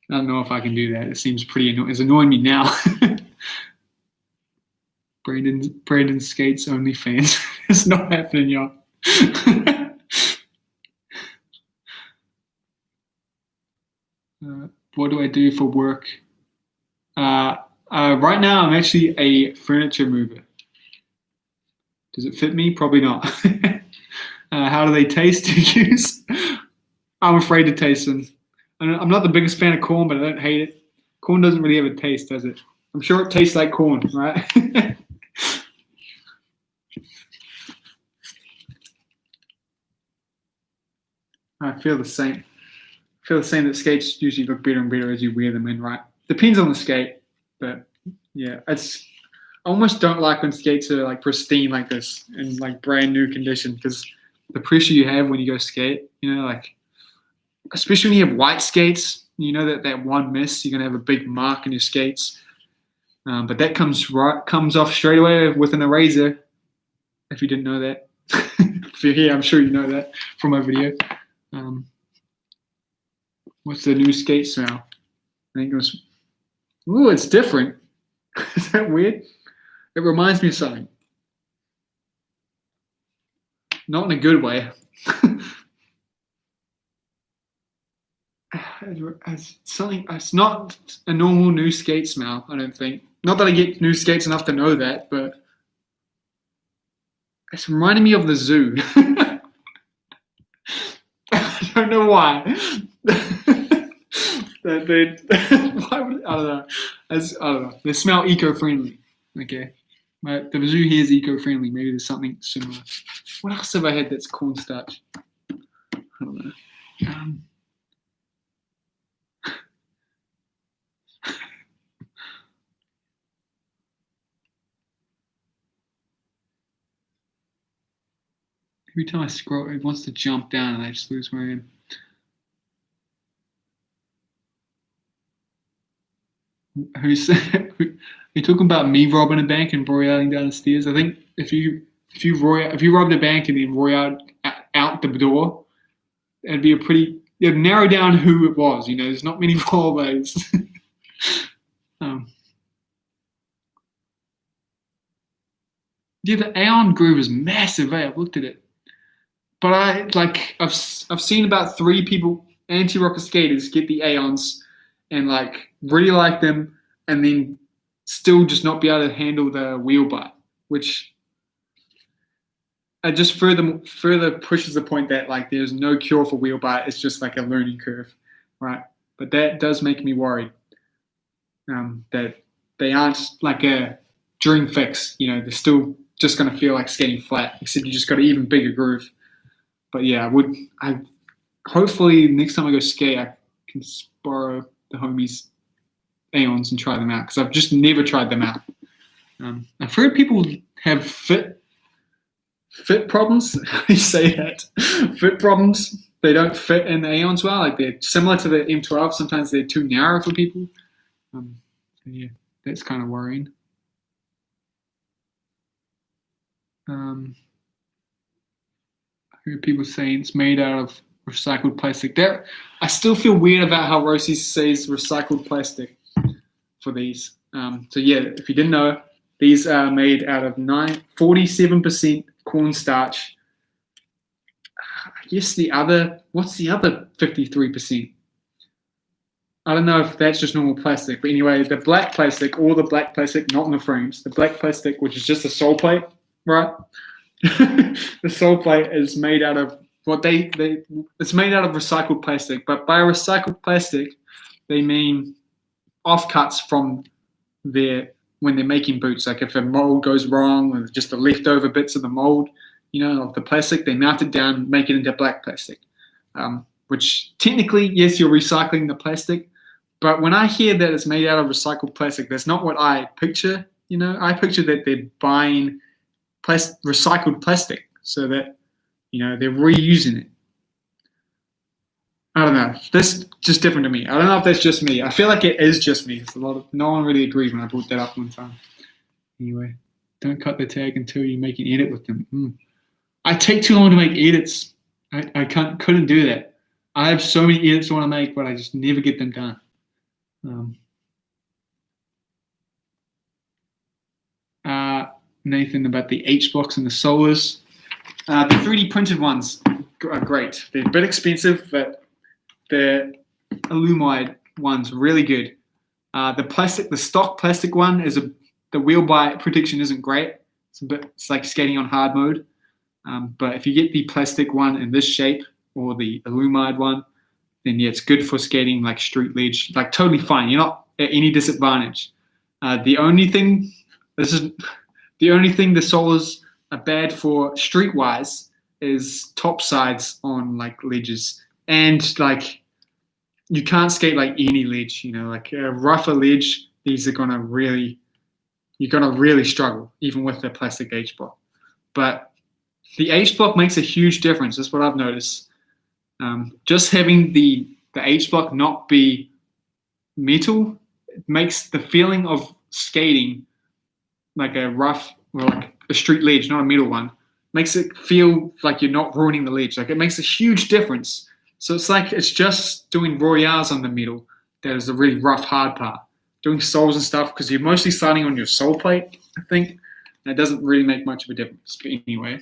I don't know if I can do that. It seems pretty annoying. It's annoying me now. Brandon skates only fans. It's not happening, y'all. What do I do for work? Right now, I'm actually a furniture mover. Does it fit me? Probably not. How do they taste to use? I'm afraid to taste them. I'm not the biggest fan of corn, but I don't hate it. Corn doesn't really have a taste, does it? I'm sure it tastes like corn, right? I feel the same. That skates usually look better and better as you wear them in, right? Depends on the skate, but yeah, I almost don't like when skates are like pristine like this in like brand new condition because the pressure you have when you go skate, like especially when you have white skates. You know that one miss, you're gonna have a big mark on your skates. But that comes off straight away with an eraser. If you didn't know that, if you're here, I'm sure you know that from my video. What's the new skate smell? I think it was. Ooh, it's different. Is that weird? It reminds me of something. Not in a good way. It's something. It's not a normal new skate smell, I don't think. Not that I get new skates enough to know that, but it's reminding me of the zoo. I don't know why. Why would, I don't know. I don't know. They smell eco-friendly. Okay. The zoo here is eco-friendly. Maybe there's something similar. What else have I had that's cornstarch? I don't know. Every time I scroll, it wants to jump down and I just lose where I am. Are you talking about me robbing a bank and royaling down the stairs? I think if you robbed a bank and then royaled out the door, it'd narrow down who it was. You know, there's not many rollways. Yeah, the Aeon groove is massive. I've looked at it, but I've seen about 3 people, anti-rocker skaters, get the Aeons and really like them, and then still just not be able to handle the wheel bite, which just further pushes the point that there's no cure for wheel bite. It's just like a learning curve, right? But that does make me worried that they aren't like a dream fix. You know, they're still just going to feel like skating flat, except you just got an even bigger groove. But yeah, hopefully next time I go skate, I can borrow the homies' Aeons and try them out, because I've just never tried them out. I've heard people have fit problems. How do you say that? Fit problems. They don't fit in the Aeons well. They're similar to the M12. Sometimes they're too narrow for people. Yeah, that's kind of worrying. I heard people saying it's made out of recycled plastic. I still feel weird about how Rosie says recycled plastic for these. So yeah, if you didn't know, these are made out of 47% cornstarch. I guess what's the other 53%? I don't know if that's just normal plastic, but anyway, the black plastic, all the black plastic, not in the frames, the black plastic, which is just a sole plate, right? The sole plate is made out of it's made out of recycled plastic, but by recycled plastic, they mean offcuts from when they're making boots. Like if a mold goes wrong, or just the leftover bits of the mold, of the plastic, they melt it down, make it into black plastic. Which technically, yes, you're recycling the plastic, but when I hear that it's made out of recycled plastic, that's not what I picture. I picture that they're buying recycled plastic so that they're reusing it. I don't know. That's just different to me. I don't know if that's just me. I feel like it is just me. No one really agreed when I brought that up one time. Anyway, don't cut the tag until you make an edit with them. I take too long to make edits. I couldn't do that. I have so many edits I want to make, but I just never get them done. Nathan, about the H-blocks and the solars. The 3D printed ones are great. They're a bit expensive, but the alumide one's really good. The stock plastic one the wheel bite protection isn't great. It's like skating on hard mode. But if you get the plastic one in this shape or the alumide one, then yeah, it's good for skating like street ledge, like totally fine. You're not at any disadvantage. The only thing the solars are bad for streetwise is top sides on like ledges, and like you can't skate like any ledge. Like a rougher ledge, you're gonna really struggle even with the plastic H block. But the H block makes a huge difference. That's what I've noticed. Just having the H block not be metal, it makes the feeling of skating like a rough or like a street ledge, not a metal one, makes it feel like you're not ruining the ledge. Like it makes a huge difference. So it's like it's just doing royales on the metal that is the really rough, hard part. Doing soles and stuff because you're mostly starting on your sole plate, I think. And it doesn't really make much of a difference. But anyway,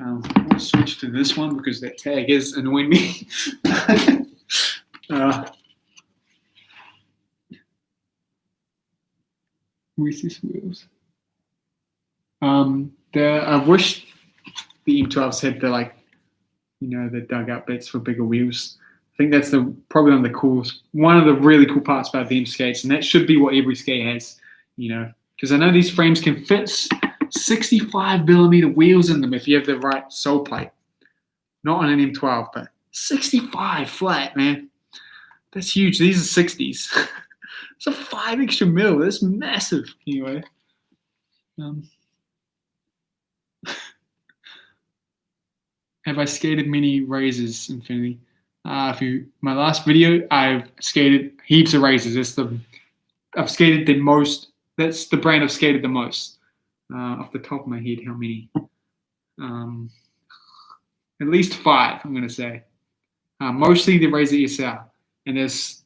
I'll switch to this one because that tag is annoying me. Reese's wheels. I wish the M12s had the dugout bits for bigger wheels. I think that's probably one of the really cool parts about them skates, and that should be what every skate has, because I know these frames can fit 65 millimeter wheels in them if you have the right sole plate. Not on an M12, but 65 flat, man. That's huge. These are 60s. It's a 5 extra mil. That's massive. Anyway. Have I skated many razors, Infinity? My last video, I've skated heaps of razors. I've skated the most. That's the brand I've skated the most. Off the top of my head, how many? At least 5, I'm going to say. Mostly the Razor SR. And there's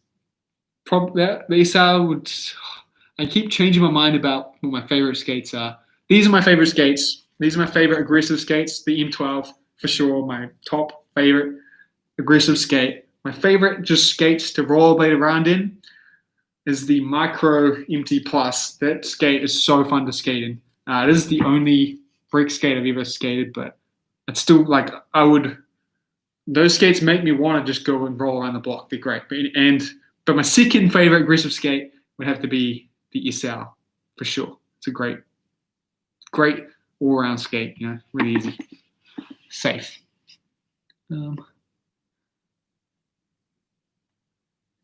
the SR would. I keep changing my mind about what my favorite skates are. These are my favorite skates. These are my favorite aggressive skates. The M12, for sure, my top favorite aggressive skate. My favorite just skates to rollerblade around in is the Micro MT Plus. That skate is so fun to skate in. It is the only brick skate I've ever skated, but it's still those skates make me want to just go and roll around the block. They're great. But my second favorite aggressive skate would have to be the SL, for sure. It's a great all-around skate, really easy. Safe.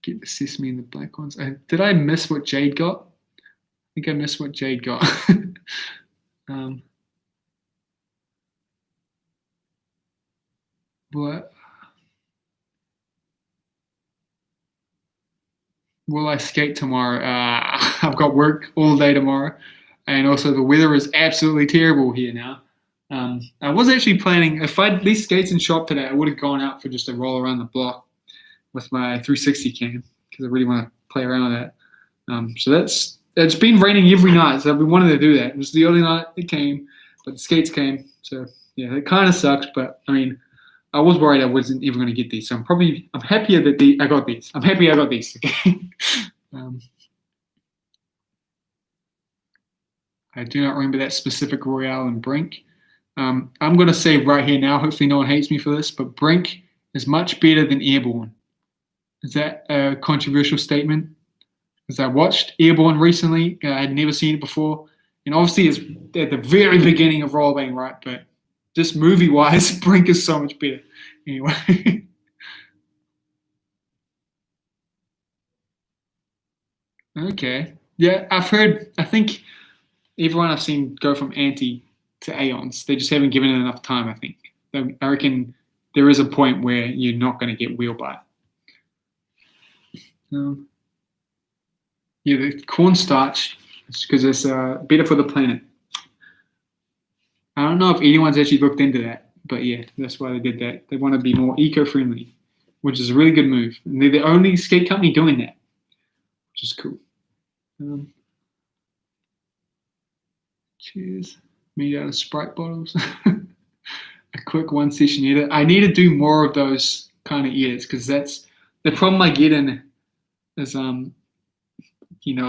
Get the sesame and the black ones. Did I miss what Jade got? I think I missed what Jade got. What? Will I skate tomorrow? I've got work all day tomorrow, and also the weather is absolutely terrible here now. I was actually planning, if I'd least skates in shop today, I would have gone out for just a roll around the block with my 360 cam because I really want to play around with that. So it's been raining every night, so I've been wanting to do that. It was the only night it came, but the skates came. So yeah, it kind of sucks, but I mean, I was worried I wasn't even going to get these. So I'm happier that I got these. I'm happy I got these. Okay. I do not remember that specific Royale and Brink. I'm going to say right here now, hopefully no one hates me for this, but Brink is much better than Airborne. Is that a controversial statement? Because I watched Airborne recently. I had never seen it before. And obviously it's at the very beginning of rollerblading, right? But just movie-wise, Brink is so much better. Anyway. Okay. Yeah, I think everyone I've seen go from anti to Aeons. They just haven't given it enough time, I think. I reckon there is a point where you're not going to get wheel bite. Yeah, the cornstarch, because it's better for the planet. I don't know if anyone's actually looked into that, but yeah, that's why they did that. They want to be more eco-friendly, which is a really good move. And they're the only skate company doing that, which is cool. Cheers. Made out of Sprite bottles. A quick one session edit. I need to do more of those kind of edits because that's the problem I get in is I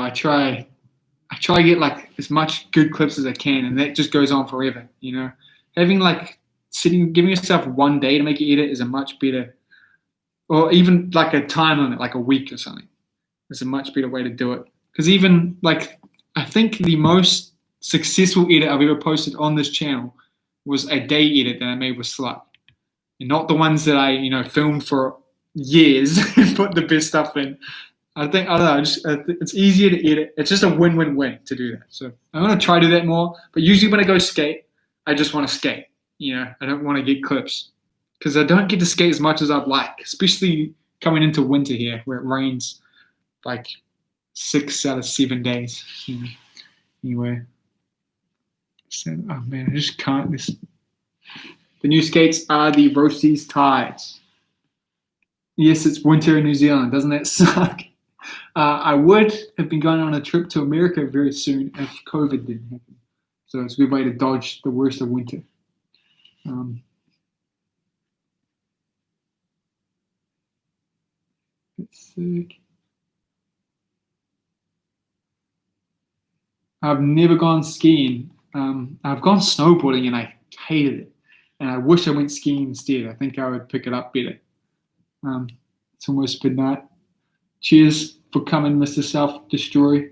try to get like as much good clips as I can, and that just goes on forever. Having giving yourself one day to make an edit is a much better, or even like a time limit, like a week or something. It's a much better way to do it. Because even I think the most successful edit I've ever posted on this channel was a day edit that I made with Slut, and not the ones that I filmed for years and put the best stuff in. I don't know. It's easier to edit. It's just a win-win-win to do that. So I'm gonna try to do that more. But usually when I go skate, I just want to skate. I don't want to get clips. because I don't get to skate as much as I'd like, especially coming into winter here where it rains like 6 out of 7 days. Anyway, so, oh man, I just can't. The new skates are the Roces Tides. Yes, it's winter in New Zealand. Doesn't that suck? I would have been going on a trip to America very soon if COVID didn't happen. So it's a good way to dodge the worst of winter. Let's see. I've never gone skiing. I've gone snowboarding and I hated it. And I wish I went skiing instead. I think I would pick it up better. It's almost midnight. Cheers for coming, Mr. Self Destroy.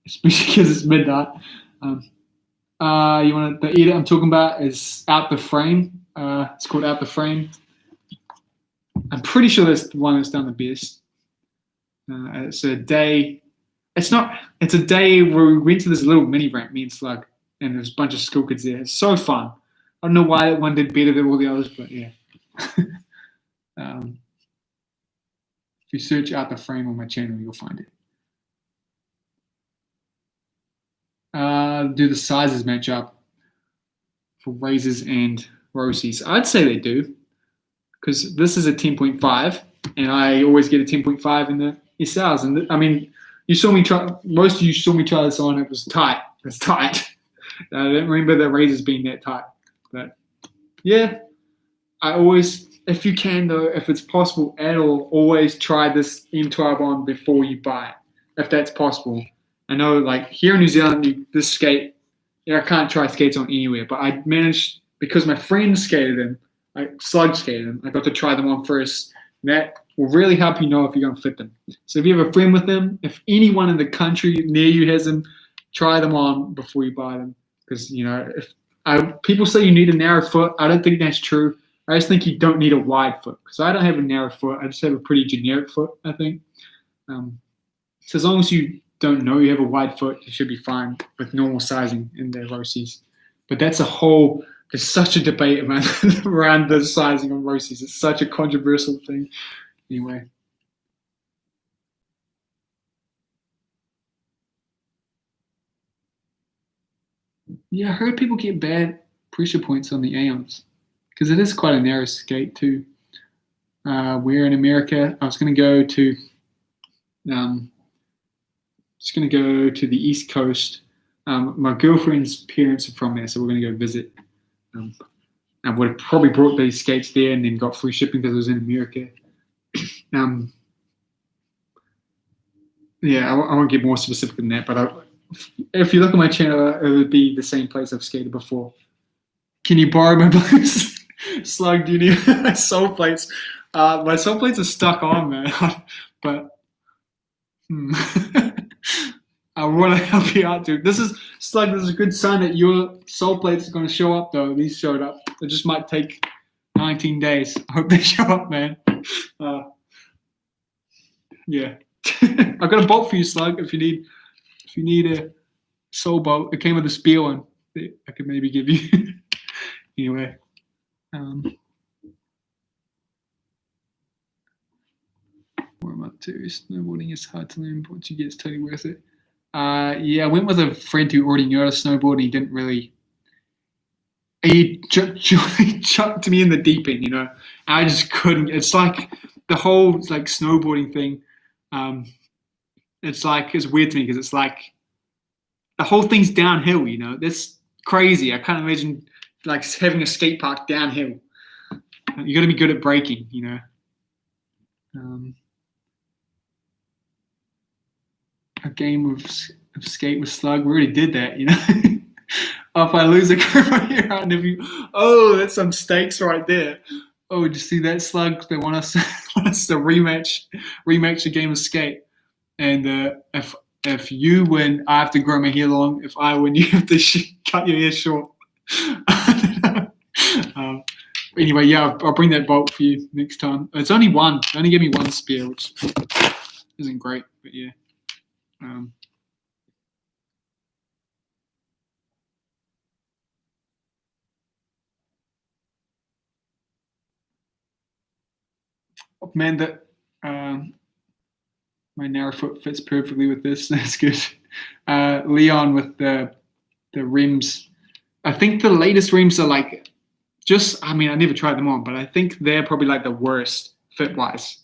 Especially because it's midnight. You want the edit I'm talking about is Out the Frame. It's called Out the Frame. I'm pretty sure that's the one that's done the best. It's a day. It's not. It's a day where we went to this little mini ramp, me and Slug, and there's a bunch of school kids there. It's so fun. I don't know why that one did better than all the others, but yeah. If you search Out the Frame on my channel, you'll find it. Do the sizes match up for razors and Roces? I'd say they do, because this is a 10.5, and I always get a 10.5 in the SLs. And I mean, you saw me try. Most of you saw me try this on. It was tight. It's tight. I don't remember the razors being that tight, but yeah, I always, if you can though, if it's possible at all, always try this M12 on before you buy it, if that's possible. I know, like here in New Zealand, this skate, I can't try skates on anywhere, but I managed, because my friends skated them, like Slug skated them, I got to try them on first. And that will really help you know if you're going to fit them. So if you have a friend with them, if anyone in the country near you has them, try them on before you buy them. Because, if people say you need a narrow foot, I don't think that's true. I just think you don't need a wide foot. Because I don't have a narrow foot. I just have a pretty generic foot, I think. So as long as you don't know you have a wide foot, you should be fine with normal sizing in the Roces. But that's there's such a debate around the sizing of Roces. It's such a controversial thing. Anyway. Yeah, I heard people get bad pressure points on the Aeons, because it is quite a narrow skate too. Where in America, I was going to go to the East Coast. My girlfriend's parents are from there, so we're going to go visit. I would have probably brought these skates there and then got free shipping because it was in America. Yeah, I won't get more specific than that, but if you look at my channel, it would be the same place I've skated before. Can you borrow my boots? Slug, do you need my sole plates? My sole plates are stuck on, man. But I want to help you out, dude. This is Slug. This is a good sign that your sole plates are going to show up, though. These showed up. It just might take 19 days. I hope they show up, man. Yeah. I've got a bolt for you, Slug. If you need a sole bolt, it came with a spear one. I could maybe give you. Anyway. Where am I up to? Snowboarding is hard to learn, but once you get, it's totally worth it. Yeah, I went with a friend who already knew how to snowboard, and he didn't really. He chucked me in the deep end, I just couldn't. It's like the whole snowboarding thing. It's weird to me because it's like the whole thing's downhill. That's crazy. I can't imagine having a skate park downhill. You got to be good at braking. A game of skate with Slug. We already did that. If I lose a grip on your hand, that's some stakes right there. Oh, did you see that, Slug? They want us to rematch a game of skate. And if you win, I have to grow my hair long. If I win, you have to cut your hair short. Anyway, yeah, I'll bring that bolt for you next time. It's only one. They only gave me one spear, which isn't great, but yeah. Man, that my narrow foot fits perfectly with this. That's good. Leon with the rims. I think the latest rims are like just. I mean, I never tried them on, but I think they're probably like the worst fit wise.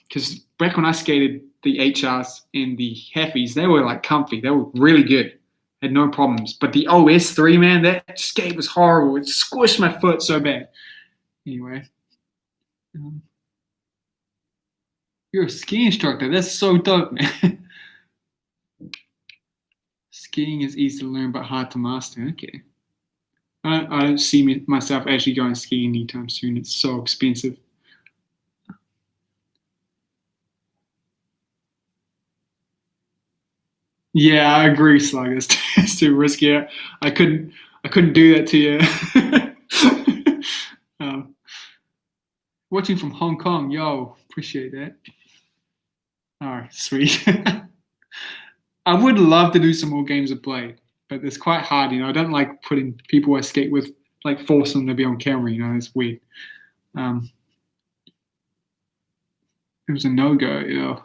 Because back when I skated the HRs and the Heffies, they were like comfy. They were really good. Had no problems. But the OS3, man, that skate was horrible. It squished my foot so bad. Anyway. You're a ski instructor. That's so dope, man. Skiing is easy to learn but hard to master. Okay. I don't see myself actually going skiing anytime soon. It's so expensive. Yeah, I agree, Slug. It's too risky. I couldn't do that to you. um, watching from Hong Kong, yo, appreciate that. All right, sweet. I would love to do some more games of Blade, but it's quite hard. I don't like putting people I skate with, like forcing them to be on camera. It's weird. Um, it was a no go.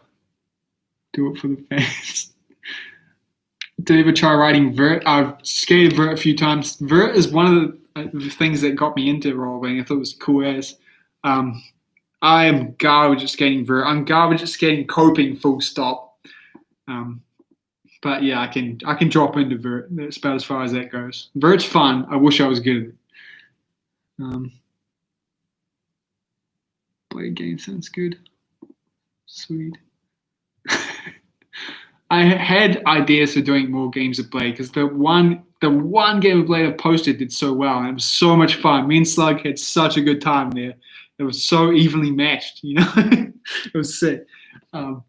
Do it for the fans. Did you ever try riding vert? I've skated vert a few times. Vert is one of the things that got me into rolling. I thought it was cool as. Um, I am garbage at skating vert. I'm garbage at skating coping. Full stop. But yeah, I can drop into vert. That's about as far as that goes. Vert's fun. I wish I was good at it. Blade game sounds good. Sweet. I had ideas for doing more games of Blade because the one game of Blade I posted did so well and it was so much fun. Me and Slug had such a good time there. It was so evenly matched. It was sick. Um,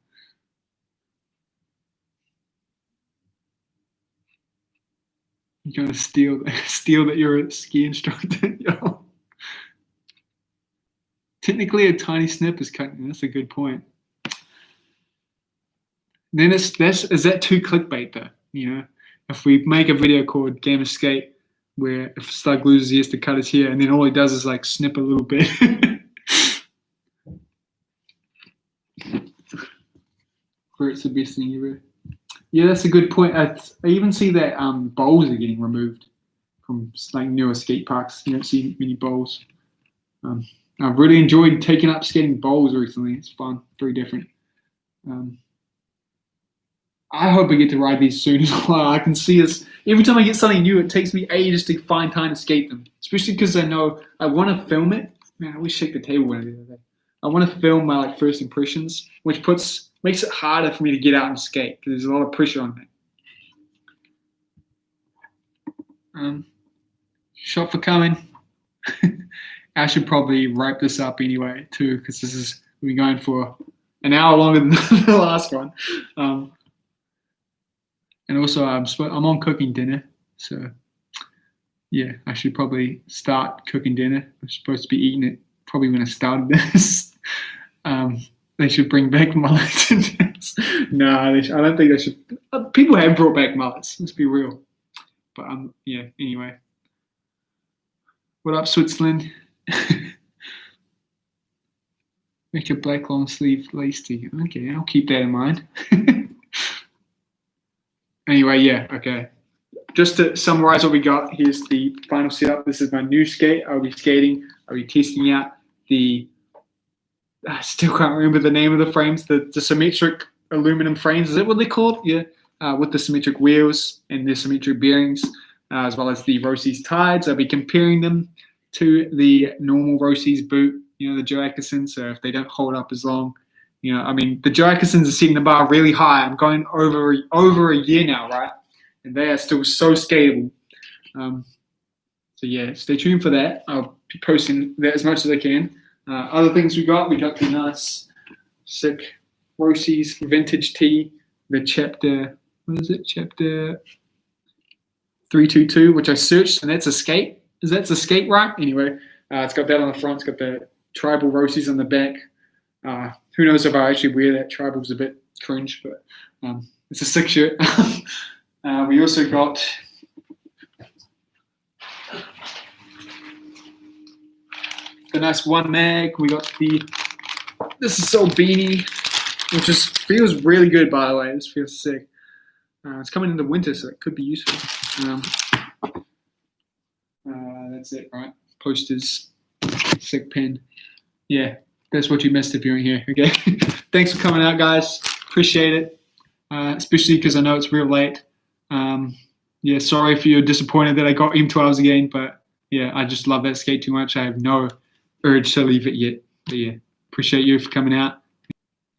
you're gonna steal that you're a ski instructor. Yo. Technically, a tiny snip is cutting. That's a good point. Then is that too clickbait though? If we make a video called Game of Skate, where if Slug loses, he has to cut his hair, and then all he does is like snip a little bit. It's the best thing ever. Yeah, that's a good point. I even see that bowls are getting removed from like newer skate parks. You don't see many bowls. I've really enjoyed taking up skating bowls recently. It's fun, very different. I hope I get to ride these soon as well. I can see this every time I get something new. It takes me ages to find time to skate them, especially because I know I want to film it. Man, I wish shake the table when I do that. I want to film my first impressions, which makes it harder for me to get out and skate because there's a lot of pressure on me. Shot for coming. I should probably wrap this up anyway too, because we've been going for an hour longer than the last one. And also, I'm on cooking dinner, so yeah, I should probably start cooking dinner. I'm supposed to be eating it probably when I started this. They should bring back mullets. No, I don't think they should. People have brought back mullets. Let's be real. But yeah. Anyway, what up, Switzerland? Make a black long sleeve lace tee. Okay, I'll keep that in mind. Anyway, yeah, okay. Just to summarize what we got, here's the final setup. This is my new skate. I'll be testing out I still can't remember the name of the frames, the symmetric aluminum frames. Is that what they're called? Yeah, with the symmetric wheels and the symmetric bearings, as well as the Rosie's tides. I'll be comparing them to the normal Rosie's boot, the Joe Atkinson. So if they don't hold up as long, the Joe Atkinsons are setting the bar really high. I'm going over a year now, right? And they are still so skatable. So yeah, stay tuned for that. I'll be posting that as much as I can. Other things we got the nice, sick Rosie's vintage tee, the chapter 322, which I searched, and that's a skate. That's a skate, right? Anyway, it's got that on the front. It's got the tribal Rosie's on the back. Who knows if I actually wear that? Tribal's a bit cringe, but it's a sick shirt. We also got the nice one mag. We got the This is so beanie, which just feels really good, by the way. This feels sick. It's coming into winter, so it could be useful. That's it, right? Posters, sick pen. Yeah, that's what you missed if you weren't here. Okay. Thanks for coming out, guys. Appreciate it, especially because I know it's real late. Yeah, sorry if you're disappointed that I got M12s again, but yeah, I just love that skate too much. I have no urge to leave it yet. But yeah, appreciate you for coming out.